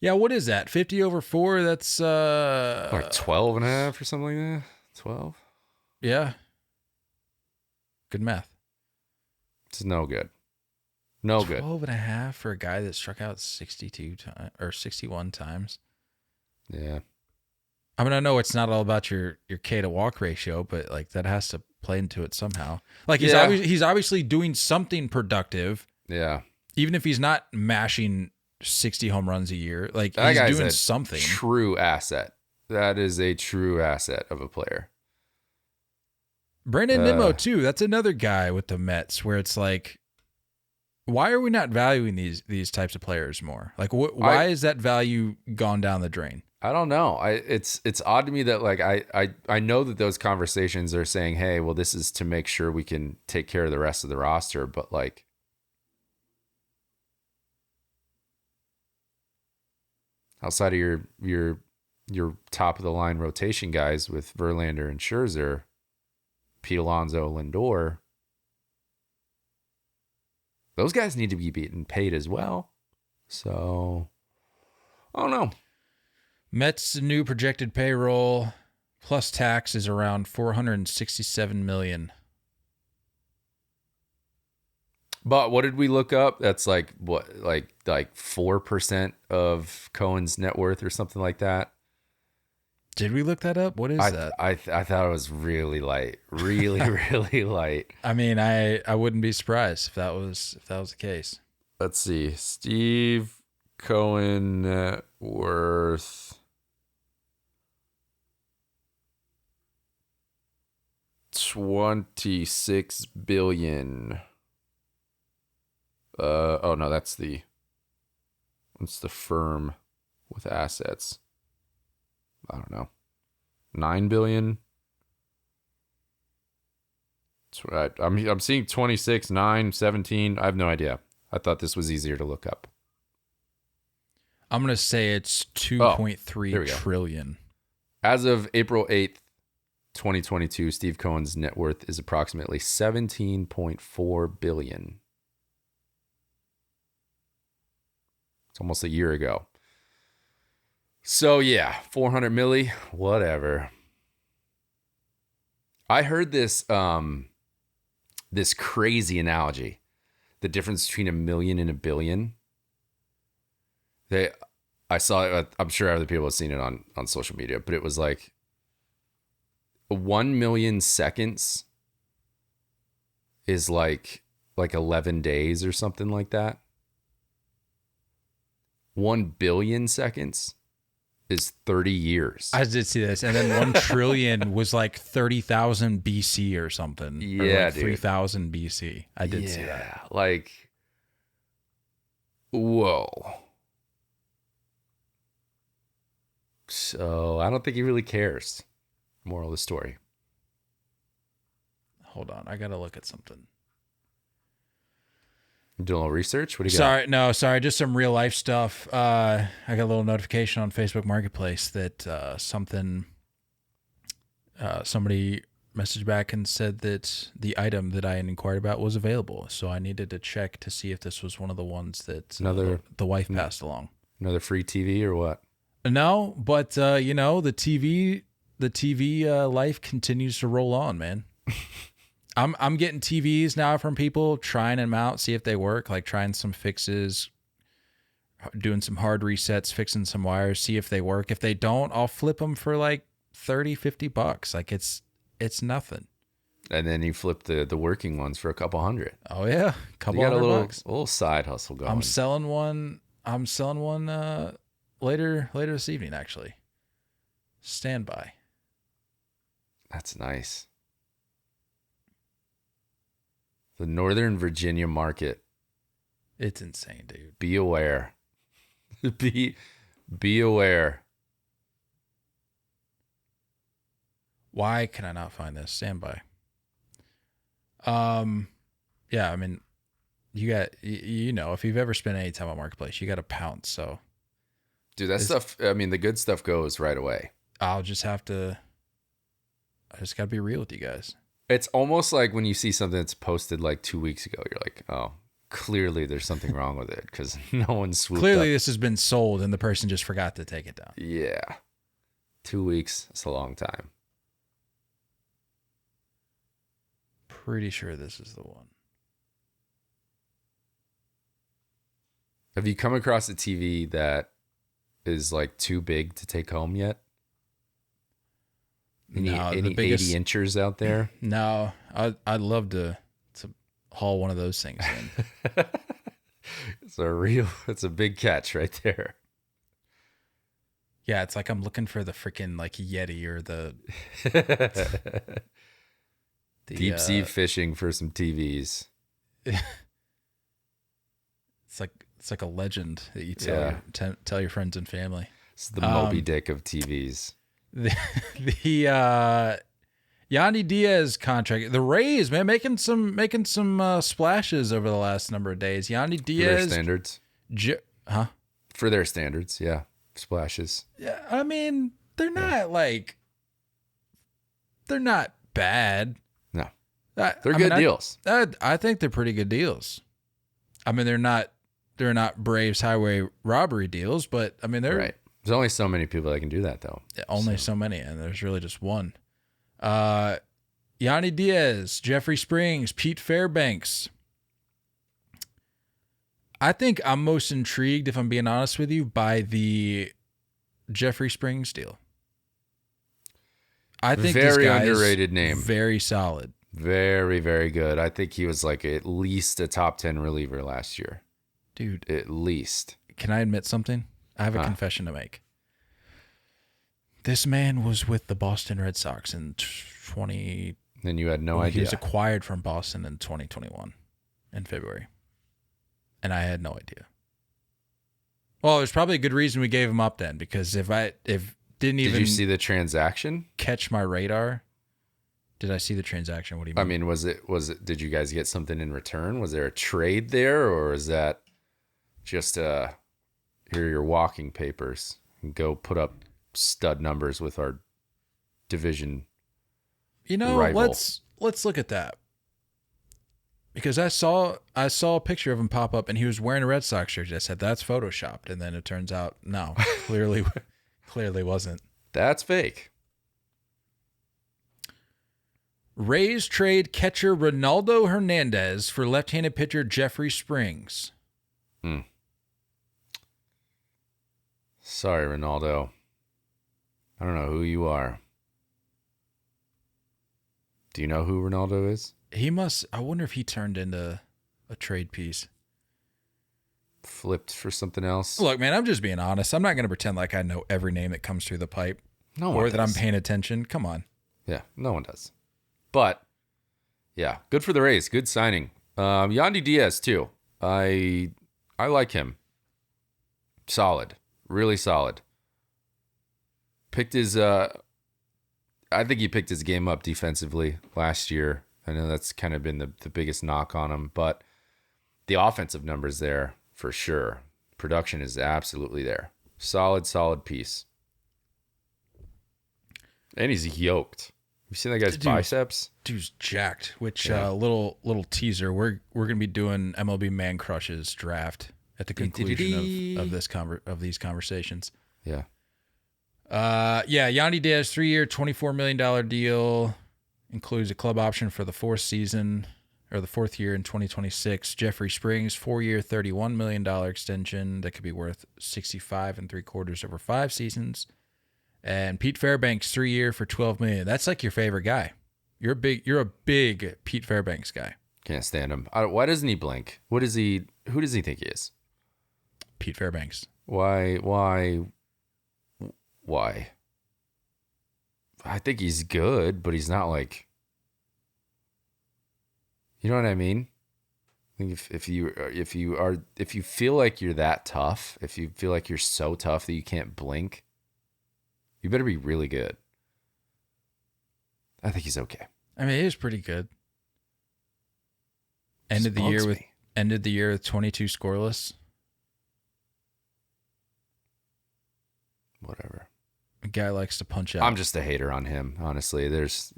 Yeah, what is that? 50 over 4? That's like 12 and a half or something like that. 12? Yeah. Good math. It's no good. No good. 12 and a half for a guy that struck out 62 times or 61 times. Yeah. I mean, I know it's not all about your K to walk ratio, but like that has to play into it somehow. Like he's obviously doing something productive. Yeah. Even if he's not mashing 60 home runs a year, like That he's guy's doing a something. True asset. That is a true asset of a player. Brandon Nimmo too. That's another guy with the Mets where it's like, why are we not valuing these types of players more? Like, why is that value gone down the drain? I don't know. It's odd to me that like I know that those conversations are saying, hey, well, this is to make sure we can take care of the rest of the roster, but like outside of your top of the line rotation guys with Verlander and Scherzer, Pete Alonso, Lindor, those guys need to be beaten paid as well. So I don't know. Mets' new projected payroll plus tax is around $467 million. But what did we look up? That's like what, like 4% of Cohen's net worth or something like that. Did we look that up? What is that? I thought it was really light, really light. I mean, I wouldn't be surprised if that was the case. Let's see, Steve Cohen net worth $26 billion. Oh no, that's the firm with assets. I don't know. 9 billion. I'm seeing 26, 9, 17. I have no idea. I thought this was easier to look up. I'm going to say it's 2.3 trillion. As of April 8th, 2022, Steve Cohen's net worth is approximately $17.4 billion. It's almost a year ago. So yeah, 400 milli, whatever. I heard this this crazy analogy, the difference between $1 million and $1 billion. I saw it. I'm sure other people have seen it on social media, but it was like 1 million seconds is like 11 days or something like that. 1 billion seconds is 30 years. I did see this. And then 1 trillion was like 30,000 BC or something. Yeah, or like dude. 3,000 BC. I did see that. Like, whoa. So I don't think he really cares. Moral of the story. Hold on. I got to look at something. Doing a little research? What do you got? Sorry. Just some real life stuff. I got a little notification on Facebook Marketplace that somebody messaged back and said that the item that I had inquired about was available. So I needed to check to see if this was one of the ones that the wife passed along. Another free TV or what? No, but the TV life continues to roll on, man. I'm getting TVs now from people, trying them out, see if they work, like trying some fixes, doing some hard resets, fixing some wires, see if they work. If they don't, I'll flip them for like $30-$50. Like it's nothing. And then you flip the working ones for a couple hundred. Oh yeah, You got a $200. little side hustle going. I'm selling one later this evening, actually. Stand by. That's nice. The Northern Virginia market. It's insane, dude. Be aware. Be aware. Why can I not find this? Stand by. Yeah, I mean, if you've ever spent any time on Marketplace, you got to pounce. So, Dude, that stuff, I mean, the good stuff goes right away. I just got to be real with you guys. It's almost like when you see something that's posted like 2 weeks ago, you're like, oh, clearly there's something wrong with it because no one swooped Clearly up. this has been sold and the person just forgot to take it down. Yeah. 2 weeks, that's a long time. pretty sure this is the one. Have you come across a TV that is like too big to take home yet? Any biggest, 80 inchers out there? No, I'd love to haul one of those things in. It's a big catch right there. Yeah, it's like I'm looking for the freaking like Yeti or the deep sea fishing for some TVs. It's like a legend that you tell your friends and family. It's the Moby Dick of TVs. The Yandy Diaz contract, the Rays, man, making some splashes over the last number of days. Yandy Diaz, for their standards, For their standards, yeah, splashes. Yeah, I mean they're not they're not bad. No, they're good deals. I think they're pretty good deals. I mean they're not Braves highway robbery deals, but I mean they're right. There's only so many people that can do that, though. Only so many, and there's really just one. Yandy Diaz, Jeffrey Springs, Pete Fairbanks. I think I'm most intrigued, if I'm being honest with you, by the Jeffrey Springs deal. I think very this guy underrated name. Very solid. Very, very good. I think he was like at least a top 10 reliever last year. Dude. At least. Can I admit something? I have a confession to make. This man was with the Boston Red Sox in 20. And you had no idea. He was acquired from Boston in 2021 in February. And I had no idea. Well, there's probably a good reason we gave him up then, because if didn't even. Did you see the transaction? Catch my radar. Did I see the transaction? What do you mean? I mean, was it, did you guys get something in return? Was there a trade there, or is that just here are your walking papers and go put up stud numbers with our division rival? Let's look at that, because I saw a picture of him pop up and he was wearing a Red Sox shirt. I said that's photoshopped, and then it turns out no, clearly wasn't. That's fake. Rays trade catcher Ronaldo Hernandez for left-handed pitcher Jeffrey Springs. Sorry, Ronaldo. I don't know who you are. Do you know who Ronaldo is? He must. I wonder if he turned into a trade piece. Flipped for something else. Look, man, I'm just being honest. I'm not going to pretend like I know every name that comes through the pipe. No one or does. that I'm paying attention. Come on. Yeah, no one does. But, yeah, good for the Rays. Good signing. Yandy Diaz, too. I like him. Solid. Really solid. Picked his, I think he picked his game up defensively last year. I know that's kind of been the biggest knock on him, but the offensive numbers there for sure. Production is absolutely there. Solid piece. And he's yoked. You seen that guy's biceps? Dude's jacked. Which little teaser. We're gonna be doing MLB Man Crushes draft at the conclusion of these conversations. Yeah. Yandy Diaz, 3-year, $24 million deal, includes a club option for the fourth season, or the fourth year in 2026. Jeffrey Springs, 4-year, $31 million extension that could be worth $65 3/4 over 5 seasons. And Pete Fairbanks, 3-year for $12 million. That's like your favorite guy. You're a big Pete Fairbanks guy. Can't stand him. Why doesn't he blink? Who does he think he is? Pete Fairbanks. Why? I think he's good, but he's not like, you know what I mean? I think if you feel like you're that tough, if you feel like you're so tough that you can't blink, you better be really good. I think he's okay. I mean, he is pretty good. Ended the year with 22 scoreless. Whatever. A guy likes to punch out. I'm just a hater on him, honestly.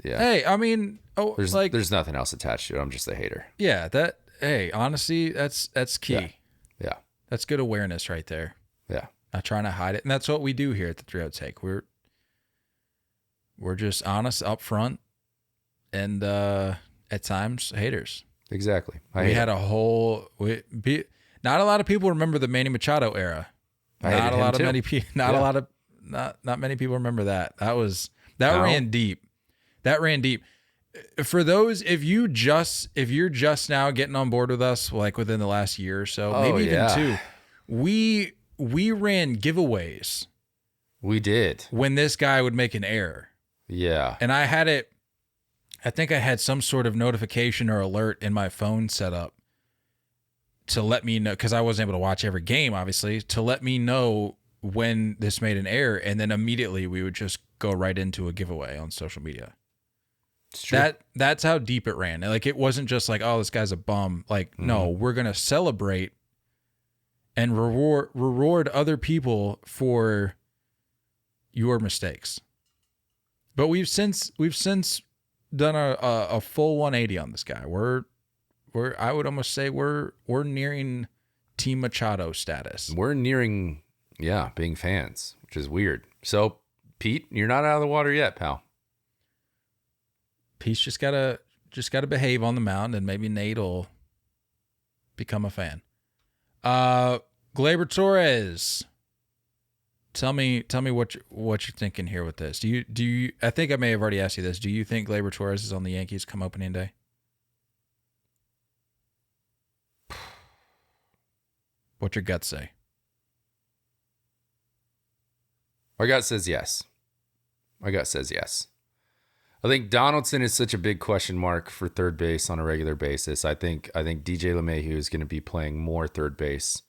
Hey, I mean, there's nothing else attached to it. I'm just a hater. Yeah, honestly, that's key. Yeah. That's good awareness right there. Yeah. Not trying to hide it. And that's what we do here at the 3-0 Take. We're just honest up front, and at times haters. Exactly. We had a whole not a lot of people remember the Manny Machado era. Not many people remember that. That ran deep. That ran deep. For those, if you're just now getting on board with us, like within the last year or so, maybe even 2, we ran giveaways. We did. When this guy would make an error. Yeah. And I think I had some sort of notification or alert in my phone set up to let me know, because I wasn't able to watch every game, obviously, to let me know when this made an error. And then immediately we would just go right into a giveaway on social media. That's how deep it ran. Like, it wasn't just like, oh, this guy's a bum. Like, no, we're going to celebrate and reward other people for your mistakes. But we've since done a full 180 on this guy. I would almost say we're nearing Team Machado status. We're nearing, being fans, which is weird. So, Pete, you're not out of the water yet, pal. Pete's just gotta behave on the mound, and maybe Nate will become a fan. Gleyber Torres. Tell me what you're thinking here with this. Do you? I think I may have already asked you this. Do you think Gleyber Torres is on the Yankees come opening day? What's your gut say? My gut says yes. I think Donaldson is such a big question mark for third base on a regular basis. I think DJ LeMahieu is going to be playing more third base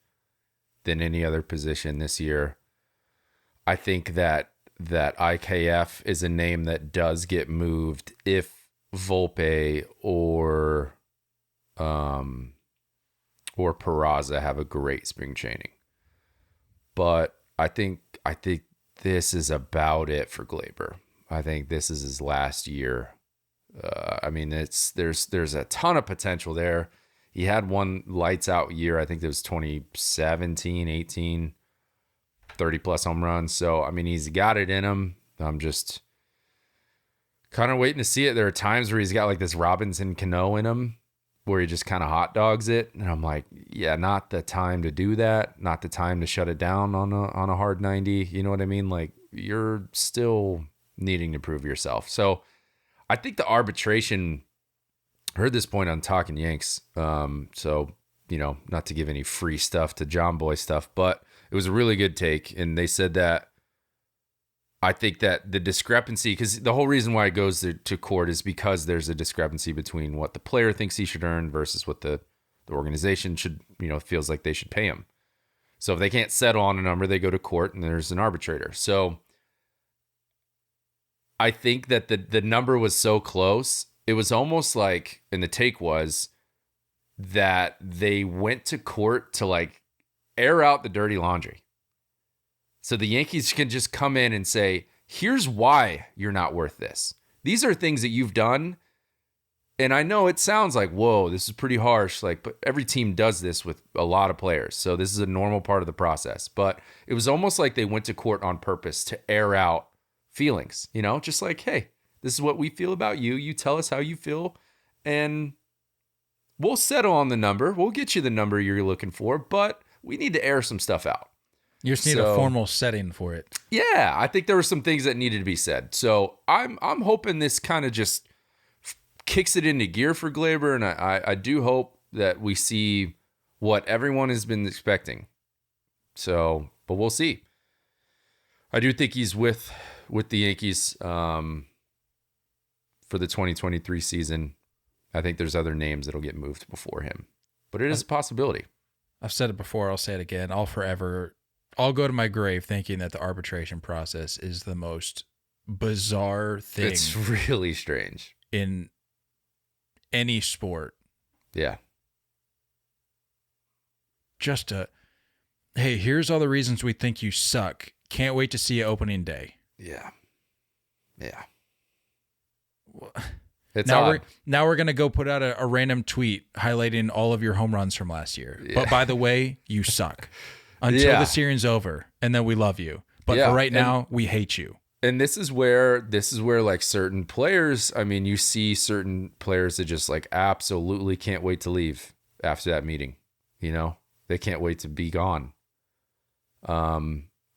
than any other position this year. I think that IKF is a name that does get moved if Volpe or Peraza have a great spring training. But I think this is about it for Gleyber. I think this is his last year. There's a ton of potential there. He had one lights out year. I think it was 2017, 18, 30 plus home runs. So, he's got it in him. I'm just kind of waiting to see it. There are times where he's got like this Robinson Cano in him where he just kind of hot dogs it. And I'm like, yeah, not the time to do that. Not the time to shut it down on a hard 90. You know what I mean? Like, you're still needing to prove yourself. So I think the arbitration, I heard this point on Talking Yanks. So, not to give any free stuff to John Boy stuff, but it was a really good take. And they said that I think that the discrepancy, because the whole reason why it goes to court is because there's a discrepancy between what the player thinks he should earn versus what the organization should, feels like they should pay him. So if they can't settle on a number, they go to court and there's an arbitrator. So I think that the number was so close, it was almost like, and the take was that they went to court to like air out the dirty laundry. So the Yankees can just come in and say, here's why you're not worth this. These are things that you've done. And I know it sounds like, whoa, this is pretty harsh. But every team does this with a lot of players. So this is a normal part of the process. But it was almost like they went to court on purpose to air out feelings, just like, hey, this is what we feel about you. You tell us how you feel, and we'll settle on the number. We'll get you the number you're looking for, but we need to air some stuff out. You just need a formal setting for it. Yeah, I think there were some things that needed to be said. So I'm hoping this kind of just kicks it into gear for Gleyber, and I do hope that we see what everyone has been expecting. So, but we'll see. I do think he's with the Yankees for the 2023 season. I think there's other names that'll get moved before him, but it is a possibility. I've said it before. I'll say it again. I'll go to my grave thinking that the arbitration process is the most bizarre thing. It's really strange in any sport. Yeah. Hey, here's all the reasons we think you suck. Can't wait to see you opening day. Yeah. Now we're gonna go put out a random tweet highlighting all of your home runs from last year. Yeah. But by the way, you suck until the series over, and then we love you. But for right now, we hate you. And this is where like certain players, I mean, you see certain players that just like absolutely can't wait to leave after that meeting. You know, they can't wait to be gone.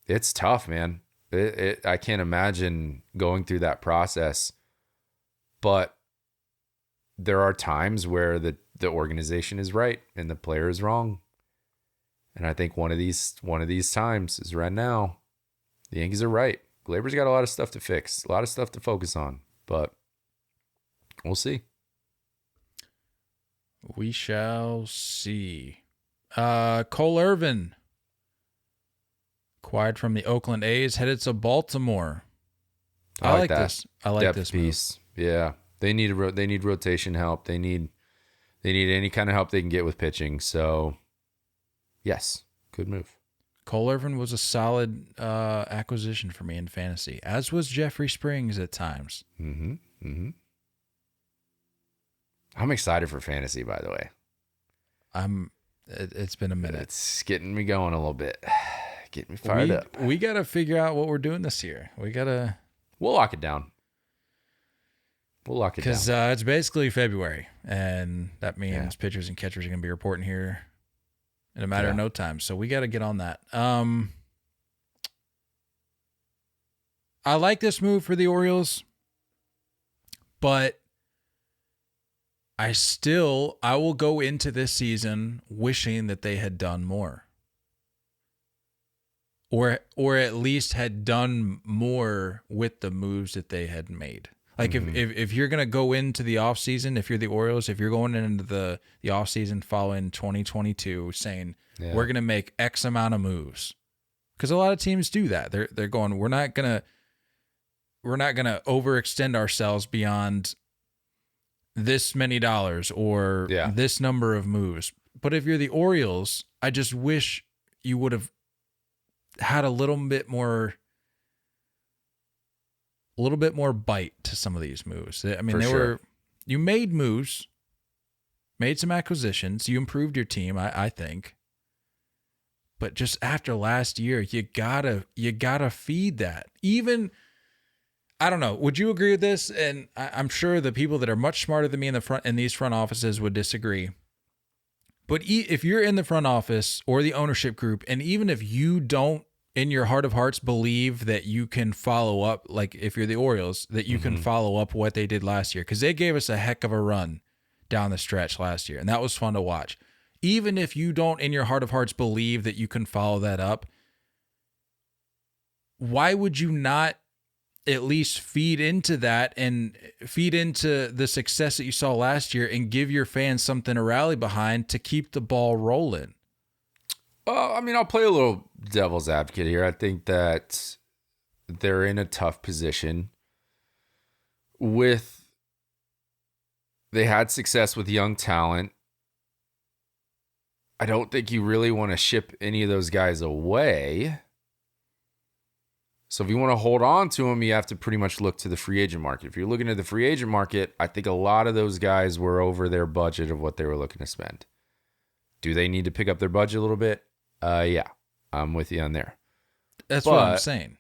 It's tough, man. I can't imagine going through that process, but there are times where the organization is right and the player is wrong. And I think one of these times is right now. The Yankees are right. Gleyber's got a lot of stuff to fix, a lot of stuff to focus on, but we'll see. We shall see. Cole Irvin, acquired from the Oakland A's, headed to Baltimore. I like this. I like depth this piece. Move. Yeah, they need rotation help. They need any kind of help they can get with pitching. So, yes, good move. Cole Irvin was a solid acquisition for me in fantasy, as was Jeffrey Springs at times. I'm excited for fantasy, by the way. It's been a minute. It's getting me going a little bit. Getting me fired up. We got to figure out what we're doing this year. We'll lock it down. Because it's basically February, and that means pitchers and catchers are going to be reporting here in a matter of no time. So we got to get on that. I like this move for the Orioles, but I will go into this season wishing that they had done more. Or at least had done more with the moves that they had made. Like if you're going to go into the offseason, if you're the Orioles, if you're going into the offseason following 2022 saying we're going to make X amount of moves. Because a lot of teams do that. They're going, we're not going to overextend ourselves beyond this many dollars or this number of moves. But if you're the Orioles, I just wish you would have had a little bit more bite to some of these moves. I mean, you made moves, made some acquisitions, you improved your team, I think. But just after last year, you gotta feed that. Even, I don't know, would you agree with this? And I'm sure the people that are much smarter than me in these front offices would disagree. But if you're in the front office or the ownership group, and even if you don't, in your heart of hearts, believe that you can follow up, like if you're the Orioles, that you can follow up what they did last year, because they gave us a heck of a run down the stretch last year, and that was fun to watch. Even if you don't, in your heart of hearts, believe that you can follow that up, why would you not at least feed into that and feed into the success that you saw last year and give your fans something to rally behind to keep the ball rolling? I mean, I'll play a little devil's advocate here. I think that they're in a tough position they had success with young talent. I don't think you really want to ship any of those guys away. So if you want to hold on to them, you have to pretty much look to the free agent market. If you're looking at the free agent market, I think a lot of those guys were over their budget of what they were looking to spend. Do they need to pick up their budget a little bit? Yeah, I'm with you on there. That's what I'm saying.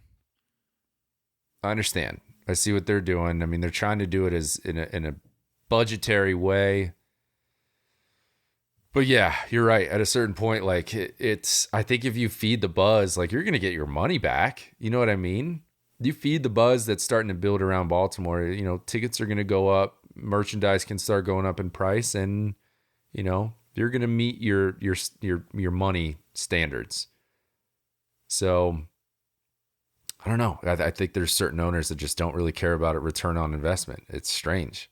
I understand. I see what they're doing. I mean, they're trying to do it as in a budgetary way. But yeah, you're right. At a certain point, like it's, I think if you feed the buzz, like you're going to get your money back. You know what I mean? You feed the buzz that's starting to build around Baltimore. You know, tickets are going to go up. Merchandise can start going up in price, and you know you're going to meet your money standards. So I don't know. I think there's certain owners that just don't really care about a return on investment. It's strange.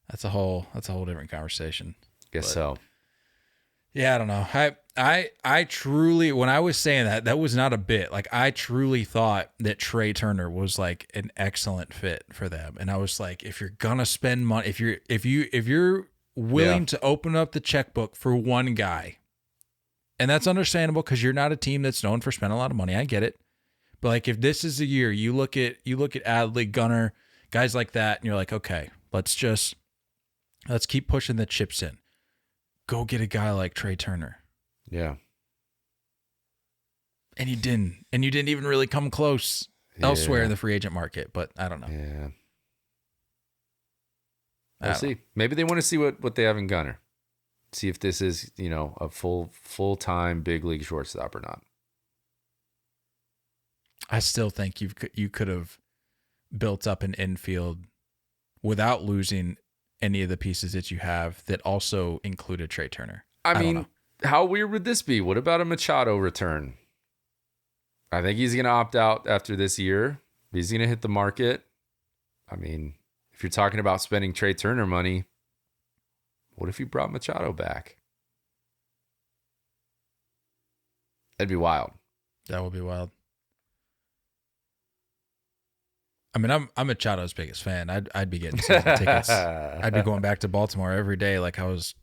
That's a whole different conversation. Guess so. Yeah, I don't know. I truly, when I was saying that was not a bit. Like, I truly thought that Trey Turner was like an excellent fit for them. And I was like, if you're gonna spend money, if you're willing to open up the checkbook for one guy, and that's understandable because you're not a team that's known for spending a lot of money. I get it. But like, if this is the year, you look at Adley, Gunnar, guys like that, and you're like, okay, let's keep pushing the chips in. Go get a guy like Trey Turner. Yeah. And you didn't even really come close. elsewhere in the free agent market, but I don't know. Yeah. We'll see. Maybe they want to see what they have in Gunner. See if this is, a full-time big league shortstop or not. I still think you could have built up an infield without losing any of the pieces that you have that also included Trey Turner. I mean, how weird would this be? What about a Machado return? I think he's going to opt out after this year. He's going to hit the market. I mean, if you're talking about spending Trey Turner money, what if you brought Machado back? That'd be wild. That would be wild. I mean, I'm Machado's biggest fan. I'd be getting season tickets. I'd be going back to Baltimore every day like I was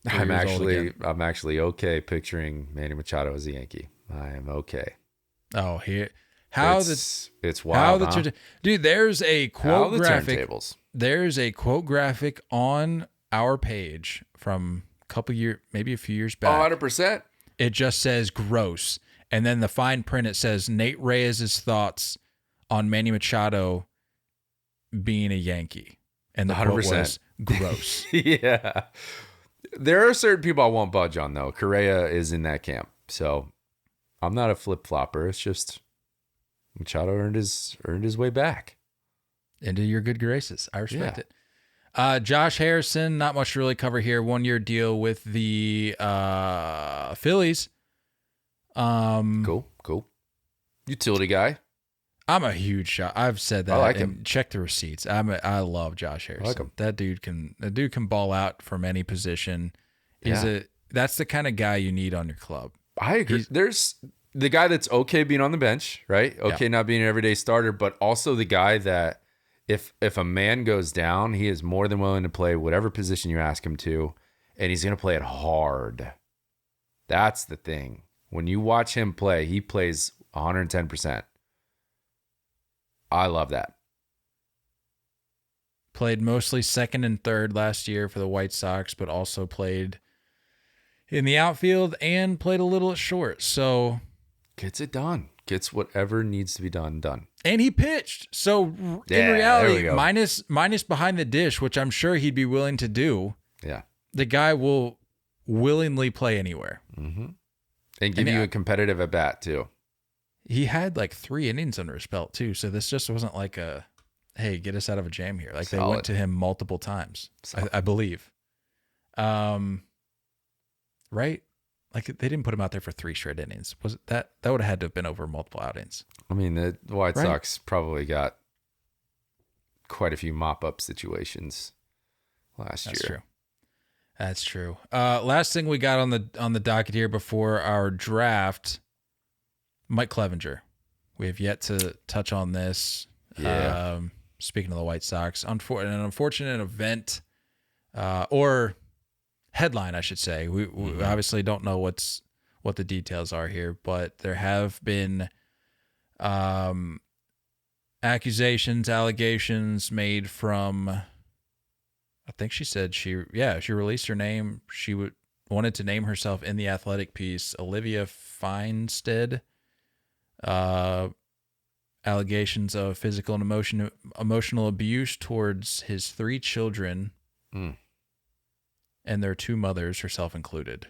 3 years old again. I'm actually okay picturing Manny Machado as a Yankee. I am okay. Oh, it's wild. Dude, there's a quote graphic. Turntables. There's a quote graphic on our page from a couple years, maybe a few years back. 100%. It just says gross. And then the fine print, it says Nate Reyes' thoughts on Manny Machado being a Yankee. And the 100%. Quote was gross. Yeah. There are certain people I won't budge on, though. Correa is in that camp. So I'm not a flip-flopper. It's just Machado earned his way back. Into your good graces. I respect it. Josh Harrison, not much to really cover here. 1-year deal with the Phillies. Cool. Utility guy. I'm a huge shot. I've said that. I like him. Check the receipts. I love Josh Harrison. I like him. That dude can ball out from any position. That's the kind of guy you need on your club. I agree. There's the guy that's okay being on the bench, right? Okay, not being an everyday starter, but also the guy that if a man goes down, he is more than willing to play whatever position you ask him to, and he's going to play it hard. That's the thing. When you watch him play, he plays 110%. I love that. Played mostly second and third last year for the White Sox, but also played in the outfield and played a little at short. So gets it done. Gets whatever needs to be done. And he pitched. So in reality, minus behind the dish, which I'm sure he'd be willing to do. Yeah. The guy will willingly play anywhere. Mm-hmm. And give you a competitive at bat too. He had like 3 innings under his belt too. So this just wasn't like hey, get us out of a jam here. Like Solid. They went to him multiple times, I believe. Right? Like they didn't put him out there for 3 straight innings. Was it that would have had to have been over multiple outings? I mean, the White Sox probably got quite a few mop-up situations last year. That's true. Last thing we got on the docket here before our draft, Mike Clevinger. We have yet to touch on this. Yeah. Speaking of the White Sox, an unfortunate event or headline, I should say. We obviously don't know what the details are here, but there have been allegations made from, I think she said she released her name. She wanted to name herself in the Athletic piece, Olivia Feinstead. Allegations of physical and emotional abuse towards his 3 children and their 2 mothers, herself included.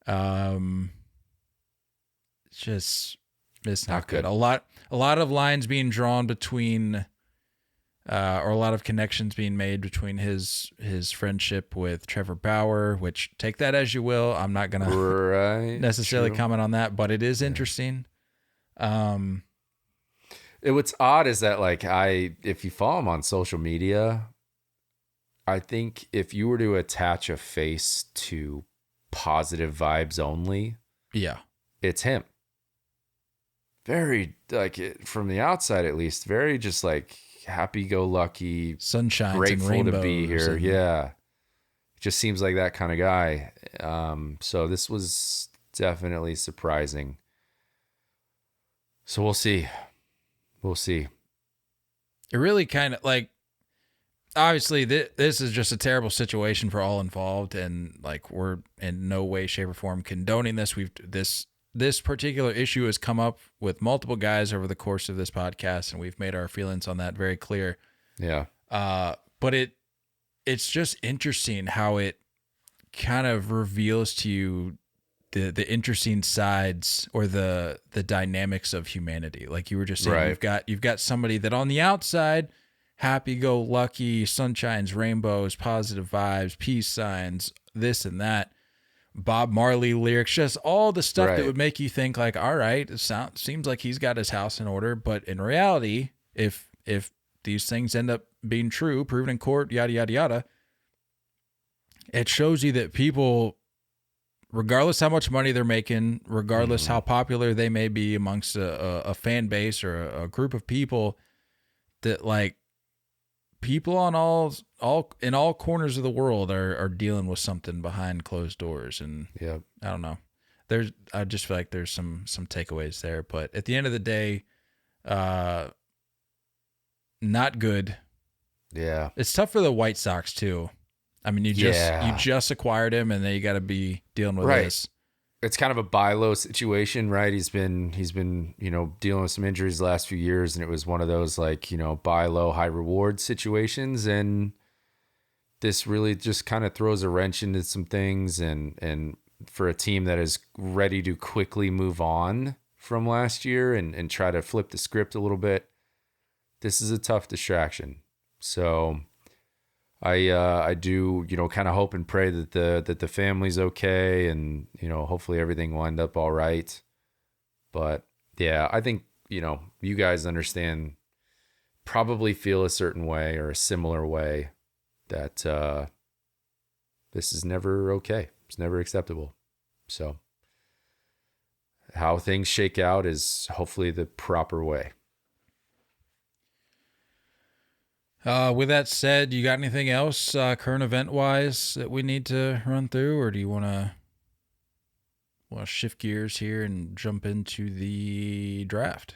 It's not good. A lot of lines being drawn between, or a lot of connections being made between his friendship with Trevor Bauer, which take that as you will. I'm not going to necessarily comment on that, but it is interesting. What's odd is that if you follow him on social media, I think if you were to attach a face to positive vibes only, it's him. Very from the outside at least, very just happy-go-lucky, sunshine, grateful to be here. Yeah, just seems like that kind of guy. So this was definitely surprising. So we'll see. It really kind of obviously this is just a terrible situation for all involved, and we're in no way, shape, or form condoning this. this particular issue has come up with multiple guys over the course of this podcast, and we've made our feelings on that very clear. Yeah. But it's just interesting how it kind of reveals to you the interesting sides or the dynamics of humanity. Like you were just saying, you've got somebody that on the outside, happy-go-lucky, sunshines, rainbows, positive vibes, peace signs, this and that, Bob Marley lyrics, just all the stuff that would make you think like, all right, seems like he's got his house in order. But in reality, if these things end up being true, proven in court, yada, yada, yada, it shows you that people, regardless how much money they're making, regardless how popular they may be amongst a fan base or a group of people, that like people on all corners of the world are dealing with something behind closed doors. And I don't know, I just feel like there's some takeaways there, but at the end of the day, not good. Yeah. It's tough for the White Sox too. I mean, you just acquired him, and then you got to be dealing with this. It's kind of a buy low situation, right? He's been dealing with some injuries the last few years, and it was one of those like, buy low, high reward situations. And this really just kind of throws a wrench into some things. And for a team that is ready to quickly move on from last year and try to flip the script a little bit, this is a tough distraction. So I do, kind of hope and pray that the family's okay, and, hopefully everything will end up all right. But yeah, I think, you guys understand, probably feel a certain way or a similar way that this is never okay. It's never acceptable. So how things shake out is hopefully the proper way. With that said, you got anything else current event wise that we need to run through, or do you want to shift gears here and jump into the draft?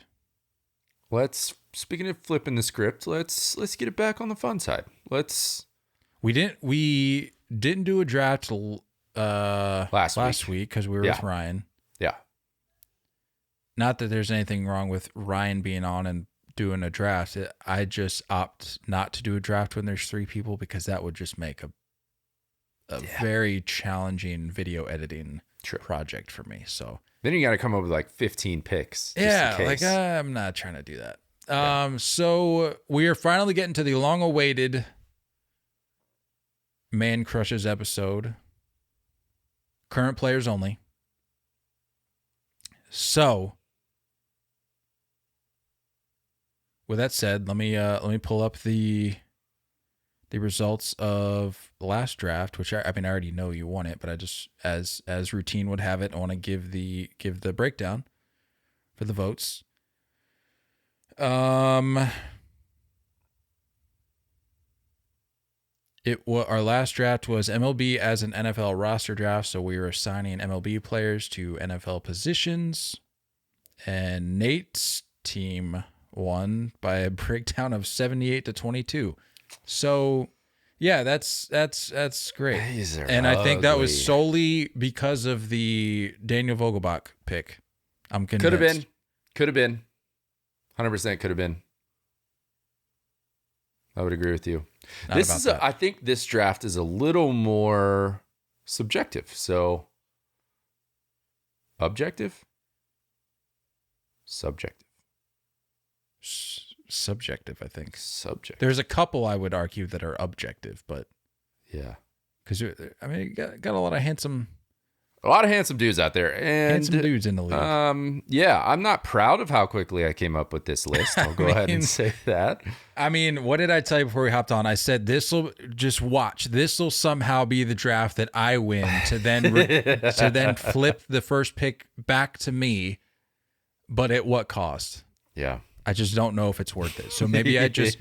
Speaking of flipping the script, let's get it back on the fun side. We didn't do a draft last week because we were with Ryan. Yeah. Not that there's anything wrong with Ryan being on and doing a draft. I just opt not to do a draft when there's 3 people, because that would just make a very challenging video editing project for me. So then you got to come up with like 15 picks. I'm not trying to do that. So we are finally getting to the long-awaited Man Crushes episode. Current players only. So with that said, let me pull up the results of the last draft, which I already know you won it, but I just as routine would have it, I want to give the breakdown for the votes. Our last draft was MLB as an NFL roster draft, so we were assigning MLB players to NFL positions, and Nate's team won by a breakdown of 78-22. So yeah, that's great. And I think that was solely because of the Daniel Vogelbach pick. I'm convinced. Could have been 100% could have been. I would agree with you. I think this draft is a little more subjective. So objective? Subjective, I think. Subjective. There's a couple I would argue that are objective, but yeah, because you got a lot of handsome dudes out there, and handsome dudes in the league. Yeah, I'm not proud of how quickly I came up with this list. I'll go ahead and say that. I mean, what did I tell you before we hopped on? I said this'll somehow be the draft that I win to then flip the first pick back to me. But at what cost? Yeah. I just don't know if it's worth it. So maybe I just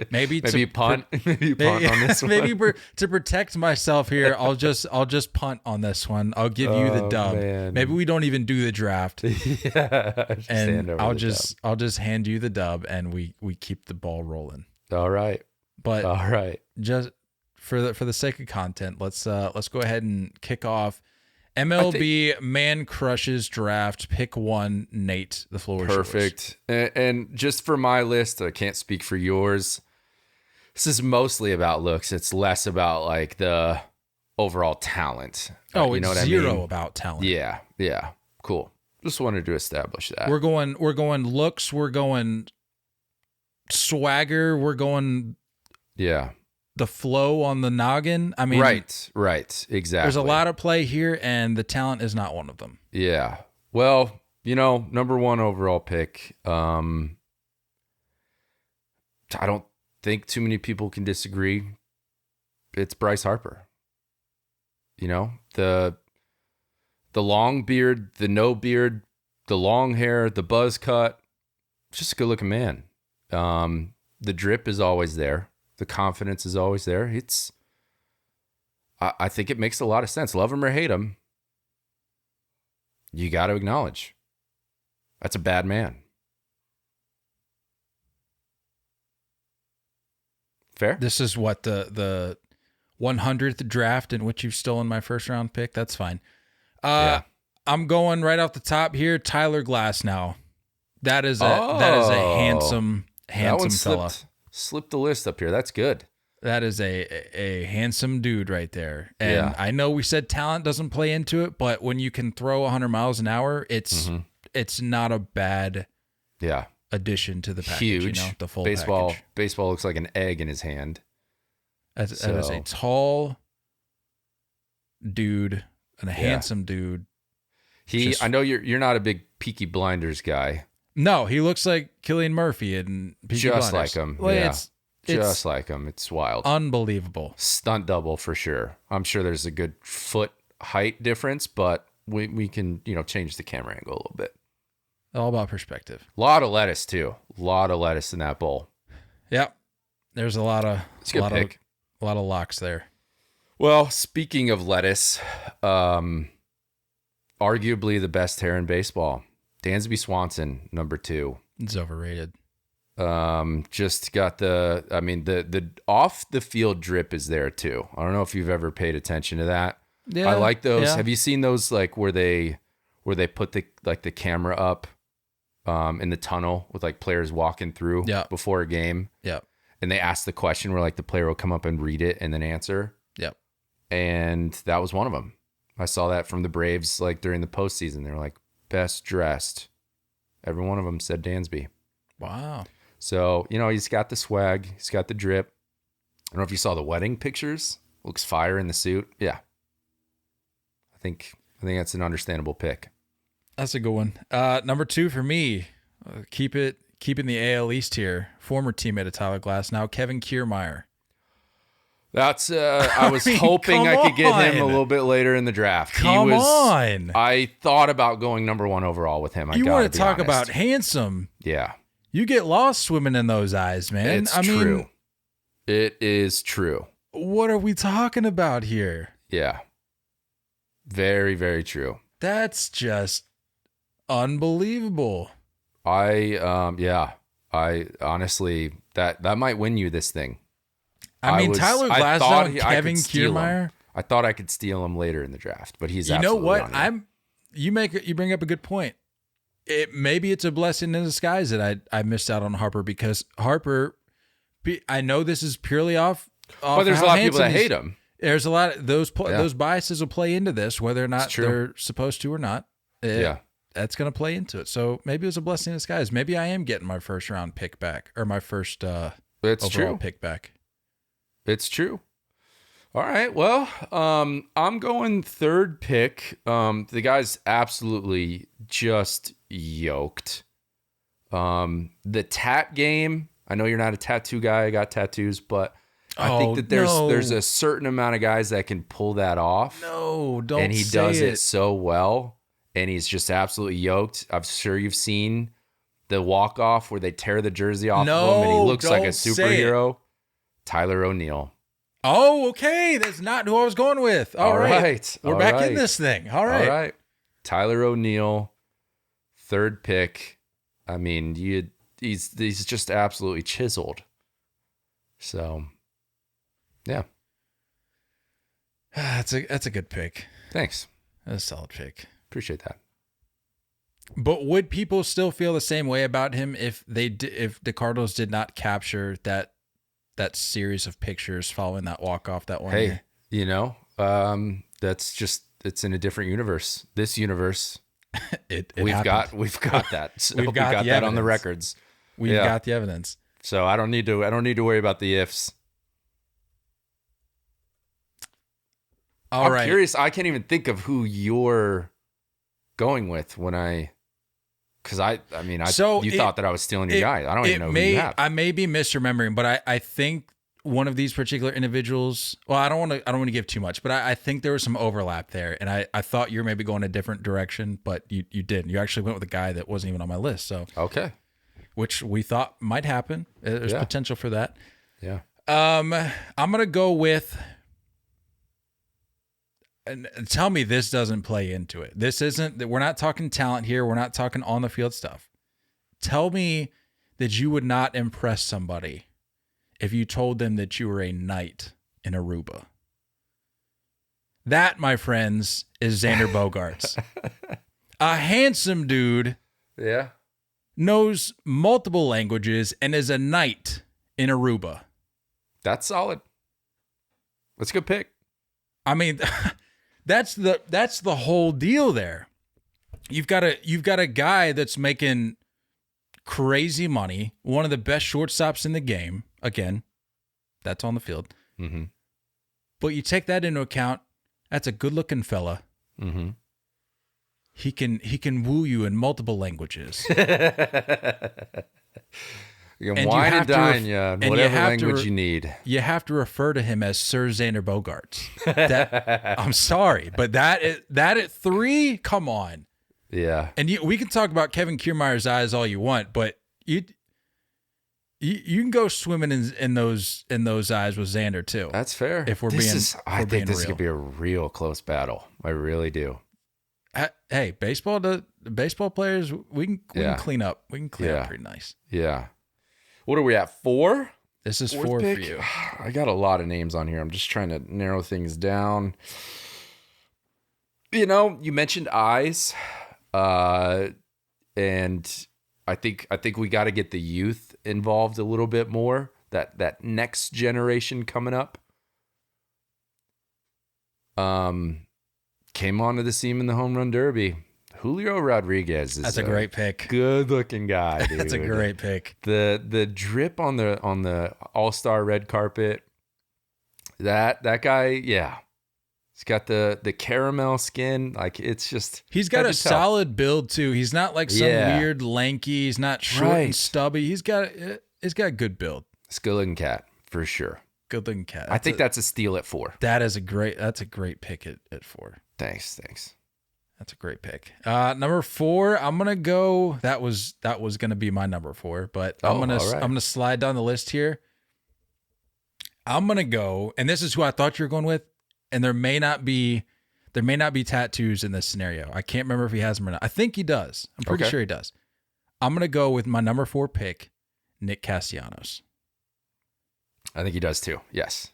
maybe punt on this one. Maybe to protect myself here, I'll just punt on this one. I'll give you the dub. Man. Maybe we don't even do the draft. And I'll just hand you the dub, and we keep the ball rolling. All right. But all right. Just for the sake of content, let's go ahead and kick off MLB Man Crushes draft, pick 1, Nate. The floor is yours. Perfect. And just for my list, I can't speak for yours. This is mostly about looks. It's less about like the overall talent. Oh, you know it's what zero I mean? about talent. Yeah. Cool. Just wanted to establish that. We're going looks, we're going swagger, we're going the flow on the noggin. I mean, right, exactly. There's a lot of play here, and the talent is not one of them. Yeah. Well, number 1 overall pick. I don't think too many people can disagree. It's Bryce Harper. The long beard, the no beard, the long hair, the buzz cut. Just a good looking man. The drip is always there. The confidence is always there. I think it makes a lot of sense. Love him or hate him, you got to acknowledge that's a bad man. Fair? This is what the 100th draft in which you've stolen my first round pick. That's fine. I'm going right off the top here. Tyler Glass now. That is a handsome fella. Slipped the list up here. That's good. That is a handsome dude right there. And I know we said talent doesn't play into it, but when you can throw 100 miles an hour, it's not a bad addition to the package. Huge. The full baseball. package. Baseball looks like an egg in his hand. That is a tall dude and a handsome dude. I know you're not a big Peaky Blinders guy. No, he looks like Cillian Murphy and Peaky Blinders. Like him. Well, yeah. It's just like him. It's wild. Unbelievable. Stunt double for sure. I'm sure there's a good foot height difference, but we can, change the camera angle a little bit. All about perspective. A lot of lettuce too. A lot of lettuce in that bowl. Yep. There's a lot of locks there. Well, speaking of lettuce, arguably the best hair in baseball. Dansby Swanson, number 2. It's overrated. Just got the off the field drip is there too. I don't know if you've ever paid attention to that. Yeah, I like those. Yeah. Have you seen those like where they put the camera up in the tunnel with like players walking through before a game? Yeah. And they ask the question where like the player will come up and read it and then answer. Yep. And that was one of them. I saw that from the Braves like during the postseason. They were like best dressed. Every one of them said Dansby. Wow. So, he's got the swag. He's got the drip. I don't know if you saw the wedding pictures. Looks fire in the suit. Yeah. I think that's an understandable pick. That's a good one. Number 2 for me, keeping the AL East here. Former teammate of Tyler Glass, now Kevin Kiermaier. That's I was hoping I could get him a little bit later in the draft. Come on. I thought about going number 1 overall with him. You want to talk about handsome? Yeah. You get lost swimming in those eyes, man. It's true. It is true. What are we talking about here? Yeah. Very, very true. That's just unbelievable. I honestly, that might win you this thing. Tyler Glasnow and Kevin Kiermaier. I thought I could steal him later in the draft, but he's absolutely what? You bring up a good point. Maybe it's a blessing in disguise that I missed out on Harper, because Harper, I know this is purely off but there's a lot of people that hate him. There's a lot of those biases will play into this, whether or not they're supposed to or not. That's going to play into it. So maybe it was a blessing in disguise. Maybe I am getting my first round pick back, or my first overall pick back. It's true. All right. Well, I'm going 3rd pick. The guy's absolutely just yoked. The tat game. I know you're not a tattoo guy. I got tattoos, but I think that there's a certain amount of guys that can pull that off. No, don't. And he does it so well, and he's just absolutely yoked. I'm sure you've seen the walk off where they tear the jersey off of him, and he looks like a superhero. Tyler O'Neill. Oh, okay. That's not who I was going with. All right. We're back in this thing. All right. Tyler O'Neill, 3rd pick. I mean, he's just absolutely chiseled. So, yeah. That's a good pick. Thanks. That's a solid pick. Appreciate that. But would people still feel the same way about him if the Cardinals did not capture that series of pictures following that walk-off that one year? You know, that's just, it's in a different universe. This universe, we've got that. So we've got that on the records. We've got the evidence. So I don't need to worry about the ifs. I'm curious. I can't even think of who you're going with because you thought that I was stealing your guy. I don't even know who you have. I may be misremembering, but I think one of these particular individuals, well, I don't want to give too much, but I think there was some overlap there. And I thought you were maybe going a different direction, but you didn't. You actually went with a guy that wasn't even on my list. So, okay. Which we thought might happen. There's potential for that. Yeah. I'm going to go with, and tell me this doesn't play into it. We're not talking talent here. We're not talking on the field stuff. Tell me that you would not impress somebody if you told them that you were a knight in Aruba. That, my friends, is Xander Bogaerts. A handsome dude. Yeah. Knows multiple languages and is a knight in Aruba. That's solid. That's a good pick. I mean, that's the whole deal there. You've got a guy that's making crazy money, one of the best shortstops in the game. Again, that's on the field. Mm-hmm. But you take that into account, that's a good-looking fella. Mm-hmm. He can woo you in multiple languages. You can wine and dine you in whatever language you need. You have to refer to him as Sir Xander Bogaerts. I'm sorry, but that at 3, come on. Yeah. And we can talk about Kevin Kiermaier's eyes all you want, but you can go swimming in those eyes with Xander too. That's fair. If we're I think this could be a real close battle. I really do. Hey, baseball players, we can clean up. We can clean up pretty nice. Yeah. What are we at? 4? This is 4 for you. I got a lot of names on here. I'm just trying to narrow things down. You know, you mentioned eyes, and I think we got to get the youth involved a little bit more. That next generation coming up. Came onto the scene in the home run derby. Julio Rodriguez is Good looking guy, dude. That's a great pick. The drip on the All-Star red carpet. That guy, yeah. He's got the caramel skin. Like, it's just, he's got a solid build too. He's not like some weird lanky. He's not short and stubby. He's got a good build. It's a good looking cat for sure. Good looking cat. I think that's a steal at 4. That's a great pick at 4. Thanks. That's a great pick. Number 4, I'm gonna go. That was gonna be my number 4, but I'm gonna slide down the list here. I'm gonna go, and this is who I thought you were going with, and there may not be tattoos in this scenario. I can't remember if he has them or not. I think he does. I'm pretty sure he does. I'm gonna go with my number 4 pick, Nick Castellanos. I think he does too. Yes.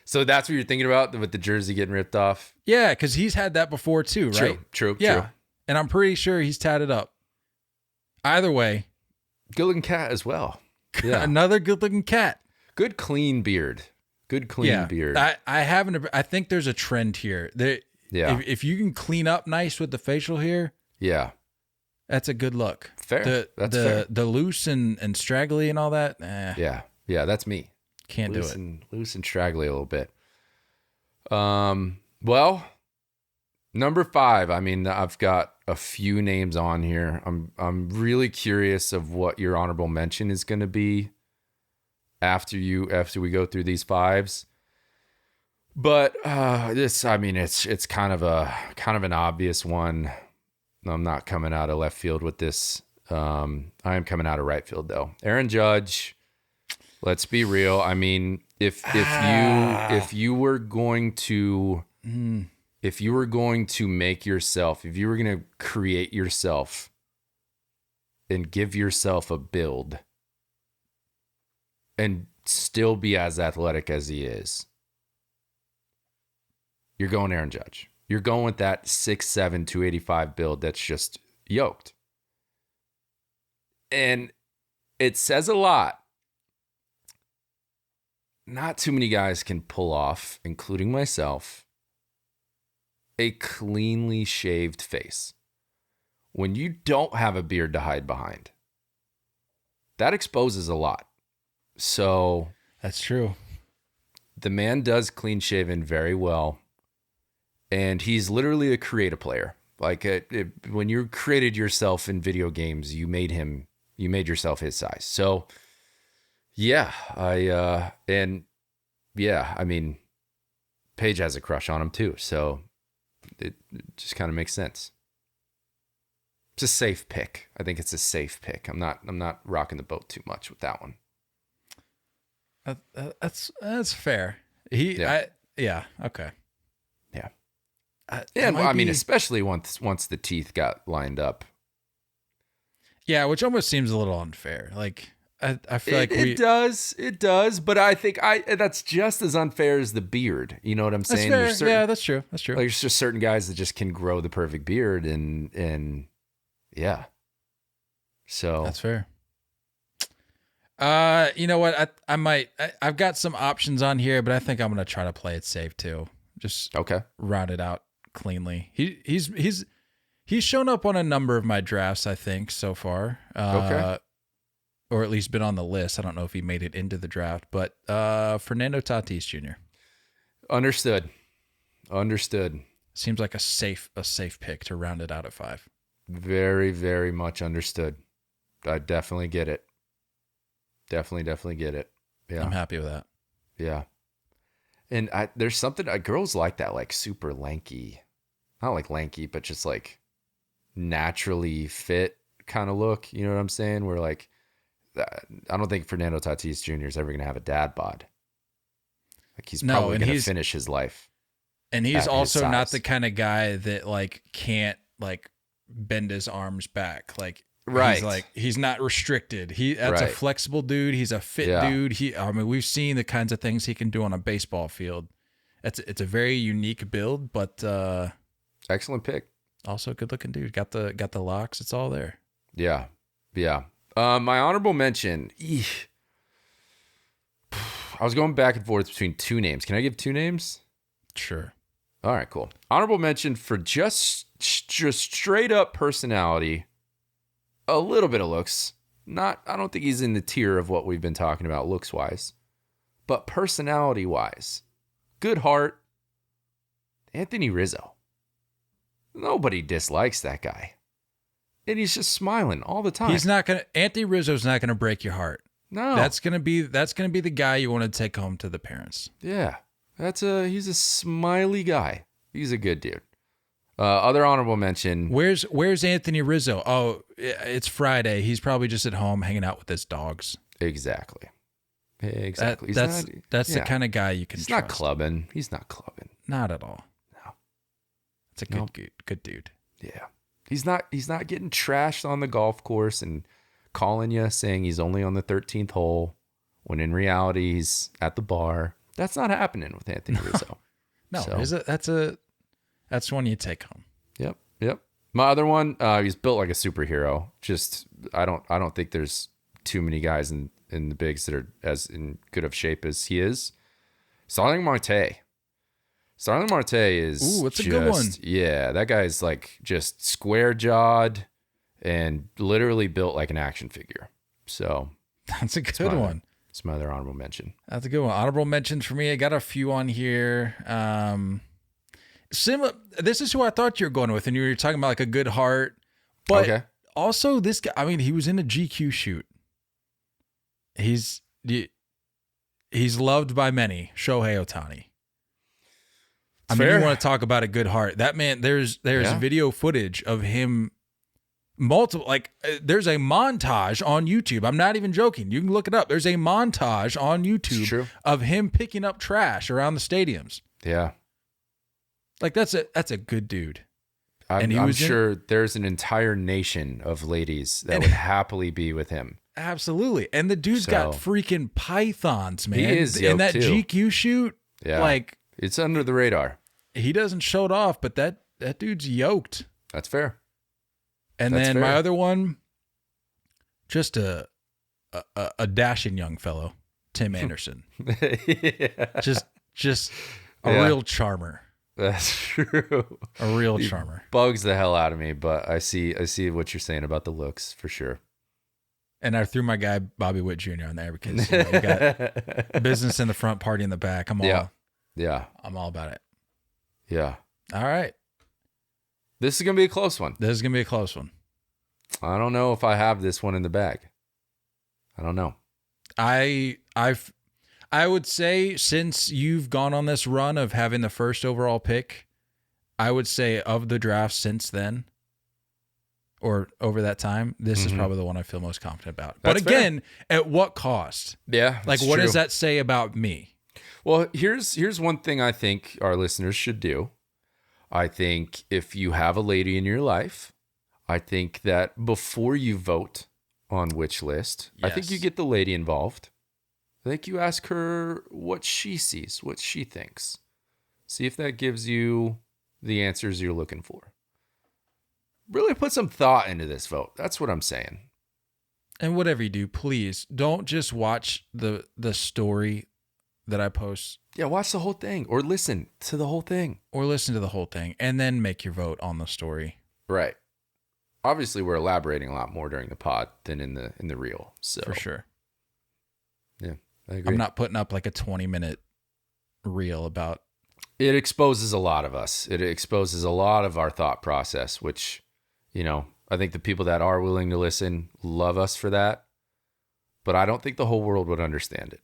So that's what you're thinking about with the jersey getting ripped off? Yeah, because he's had that before too, right? True. And I'm pretty sure he's tatted up. Either way. Good looking cat as well. Yeah. Another good looking cat. Good clean beard. Beard. I think there's a trend here. If you can clean up nice with the facial hair, that's a good look. Fair. That's fair. The loose and straggly and all that. Yeah, that's me. Can't do it. Loose and straggly a little bit. Well, number 5. I mean, I've got a few names on here. I'm really curious of what your honorable mention is going to be after we go through these 5s. But it's kind of an obvious one. I'm not coming out of left field with this. I am coming out of right field though. Aaron Judge. Let's be real. I mean, if you were going to make yourself, if you were going to create yourself and give yourself a build and still be as athletic as he is, you're going Aaron Judge. You're going with that 6'7", 285 build that's just yoked. And it says a lot. Not too many guys can pull off, including myself, a cleanly shaved face. When you don't have a beard to hide behind, that exposes a lot. So that's true. The man does clean shaven very well. And he's literally a creative player. Like when you created yourself in video games, you made yourself his size. So yeah, I mean, Paige has a crush on him too. So it just kind of makes sense. It's a safe pick. I think it's a safe pick. I'm not rocking the boat too much with that one. That's fair. Okay. Yeah. I mean, especially once the teeth got lined up. Yeah, which almost seems a little unfair. Like I feel like it does, but I think that's just as unfair as the beard. You know what I'm saying? That's fair. That's true. Like, there's just certain guys that just can grow the perfect beard, and yeah. So that's fair. You know what? I've got some options on here, but I think I'm gonna try to play it safe too. Just round it out cleanly. He's shown up on a number of my drafts, I think, so far. Or at least been on the list. I don't know if he made it into the draft, but Fernando Tatis Jr. Understood. Seems like a safe pick to round it out at 5. Very, very much understood. I definitely get it. Definitely get it. Yeah. I'm happy with that. Yeah. And there's something, girls like that, like super lanky, not like lanky, but just like naturally fit kind of look. You know what I'm saying? Where like, I don't think Fernando Tatis Jr. is ever going to have a dad bod. Like he's probably going to finish his life. And he's also not the kind of guy that like can't like bend his arms back. Like, right. He's not restricted. That's a flexible dude. He's a fit dude. We've seen the kinds of things he can do on a baseball field. It's a very unique build, but excellent pick. Also a good looking dude. Got the locks. It's all there. Yeah. My honorable mention. I was going back and forth between 2 names. Can I give 2 names? Sure. All right, cool. Honorable mention for just straight up personality. A little bit of looks. I don't think he's in the tier of what we've been talking about looks wise, but personality wise, good heart. Anthony Rizzo. Nobody dislikes that guy. And he's just smiling all the time. Anthony Rizzo's not gonna break your heart. No. That's gonna be the guy you want to take home to the parents. Yeah. He's a smiley guy. He's a good dude. Other honorable mention. Where's Anthony Rizzo? Oh, it's Friday. He's probably just at home hanging out with his dogs. Exactly. That's the kind of guy you can trust. He's not clubbing. Not at all. No. It's a good dude. Yeah. He's not getting trashed on the golf course and calling you saying he's only on the 13th hole when in reality he's at the bar. That's not happening with Anthony Rizzo. No, that's one you take home. Yep. My other one, he's built like a superhero. Just I don't think there's too many guys in the bigs that are as in good of shape as he is. Starling Marte. Starling Marte is that's a good one. Yeah, that guy's like just square jawed and literally built like an action figure. So that's a good one. It's my other honorable mention. That's a good one. Honorable mentions for me. I got a few on here. Similar. This is who I thought you were going with, and you were talking about like a good heart. But also this guy. I mean, he was in a GQ shoot. He's loved by many. Shohei Ohtani. You want to talk about a good heart? That man. There's video footage of him. There's a montage on YouTube. I'm not even joking. You can look it up. There's a montage on YouTube of him picking up trash around the stadiums. Yeah. Like that's a good dude. I'm sure there's an entire nation of ladies that would happily be with him. Absolutely. And the dude's got freaking pythons, man. He is in that too. GQ shoot. Yeah. Like it's under the radar. he doesn't show it off, but that dude's yoked. That's fair. And That's then fair. my other one, just a dashing young fellow, Tim Anderson. Yeah. Just a real charmer. That's true. A real He charmer. bugs the hell out of me, but I see what you're saying about the looks for sure. And I threw my guy Bobby Witt Jr. on there because you got business in the front, party in the back. I'm all about it. Yeah. All right. This is gonna be a close one. This is gonna be a close one. I don't know if I have this one in the bag. I don't know. I would say, since you've gone on this run of having the first overall pick, I would say of the draft since then, or over that time, this is probably the one I feel most confident about. But again, at what cost? Yeah. Like, what does that say about me? Well, here's one thing I think our listeners should do. I think if you have a lady in your life, I think that before you vote on which list, I think you get the lady involved. I think you ask her what she sees, what she thinks. See if that gives you the answers you're looking for. Really put some thought into this vote. That's what I'm saying. And whatever you do, please don't just watch the story that I post. Yeah, watch the whole thing or listen to the whole thing. Or listen to the whole thing and then make your vote on the story. Right. Obviously, we're elaborating a lot more during the pod than in the reel. So for sure. Yeah, I agree. I'm not putting up like a 20-minute reel about. It exposes a lot of us. It exposes a lot of our thought process, which, I think the people that are willing to listen love us for that. But I don't think the whole world would understand it.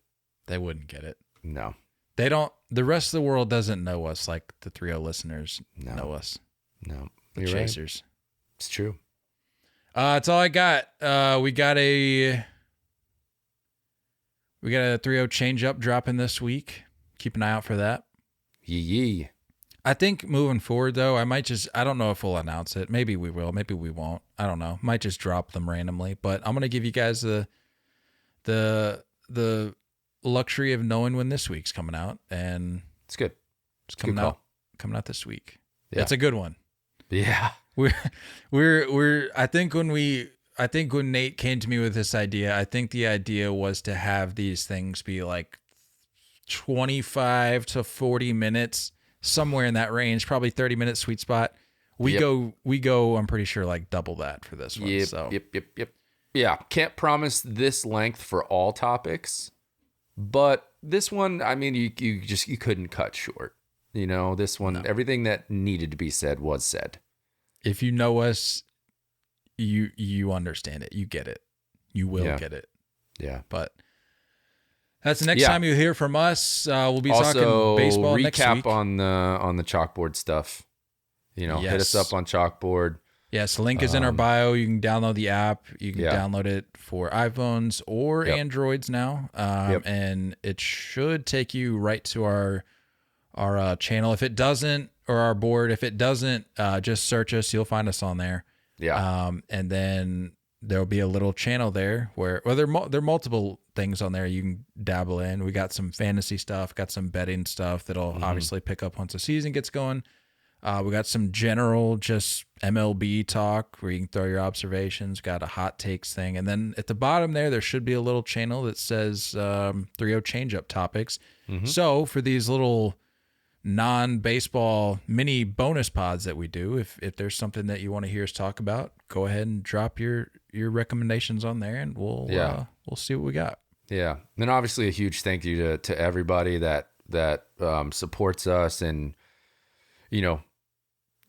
They wouldn't get it. No. They don't. The rest of the world doesn't know us like the 3-0 listeners know us. No. The You're chasers. Right. It's true. That's all I got. We got a 3-0 change up dropping this week. Keep an eye out for that. Yee. I think moving forward though, I don't know if we'll announce it. Maybe we will, maybe we won't. I don't know. Might just drop them randomly, but I'm going to give you guys the luxury of knowing when this week's coming out, and it's good. It's coming out this week. Yeah. It's a good one. Yeah. We're I think when Nate came to me with this idea, I think the idea was to have these things be like 25 to 40 minutes, somewhere in that range, probably 30-minute sweet spot. We go, I'm pretty sure, like double that for this one. Yep. Yeah. Can't promise this length for all topics, but this one, I mean, you couldn't cut short. This one, everything that needed to be said was said. If you know us, you understand it. You get it. You will get it. Yeah. But that's the next time you hear from us. We'll be talking baseball next week. Recap on the chalkboard stuff. Hit us up on Chalkboard. Yes, link is in our bio. You can download the app. You can download it for iPhones or Androids now. And it should take you right to our channel. If it doesn't, or our board, if it doesn't, just search us. You'll find us on there. Yeah. And then there'll be a little channel there where, there are multiple things on there you can dabble in. We got some fantasy stuff, got some betting stuff that'll obviously pick up once the season gets going. We got some general just MLB talk where you can throw your observations. Got a hot takes thing. And then at the bottom there should be a little channel that says 3-0 change-up topics. So for these little non-baseball mini bonus pods that we do, if there's something that you want to hear us talk about, go ahead and drop your recommendations on there, and we'll see what we got. Yeah. And then obviously a huge thank you to everybody that supports us and,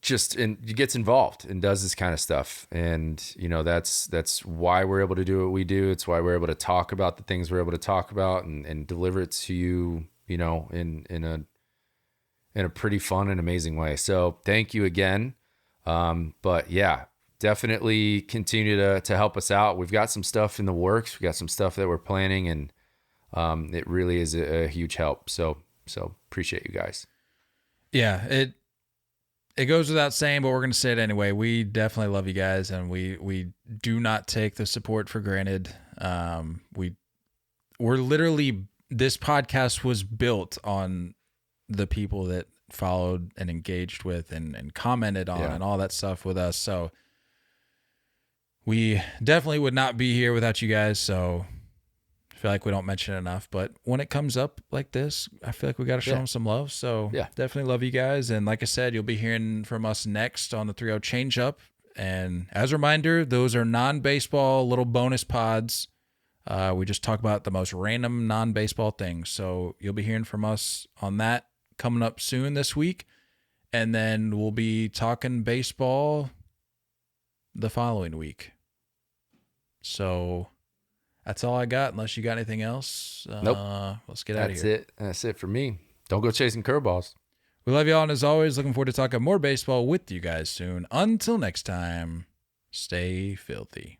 just gets involved and does this kind of stuff. And, that's why we're able to do what we do. It's why we're able to talk about the things we're able to talk about and deliver it to you, in a pretty fun and amazing way. So thank you again. But yeah, definitely continue to help us out. We've got some stuff in the works. We got some stuff that we're planning, and it really is a huge help. So appreciate you guys. Yeah, it goes without saying, but we're going to say it anyway. We definitely love you guys, and we do not take the support for granted. We're literally, this podcast was built on the people followed and engaged with and commented on and all that stuff with us. So we definitely would not be here without you guys. So I feel like we don't mention it enough, but when it comes up like this, I feel like we got to show them some love. So definitely love you guys. And like I said, you'll be hearing from us next on the 3-0 Change Up. And as a reminder, those are non-baseball little bonus pods. We just talk about the most random non-baseball things. So you'll be hearing from us on that coming up soon this week. And then we'll be talking baseball the following week. So that's all I got, unless you got anything else. Nope. Let's get out of here. That's it. That's it for me. Don't go chasing curveballs. We love y'all, and as always, looking forward to talking more baseball with you guys soon. Until next time, stay filthy.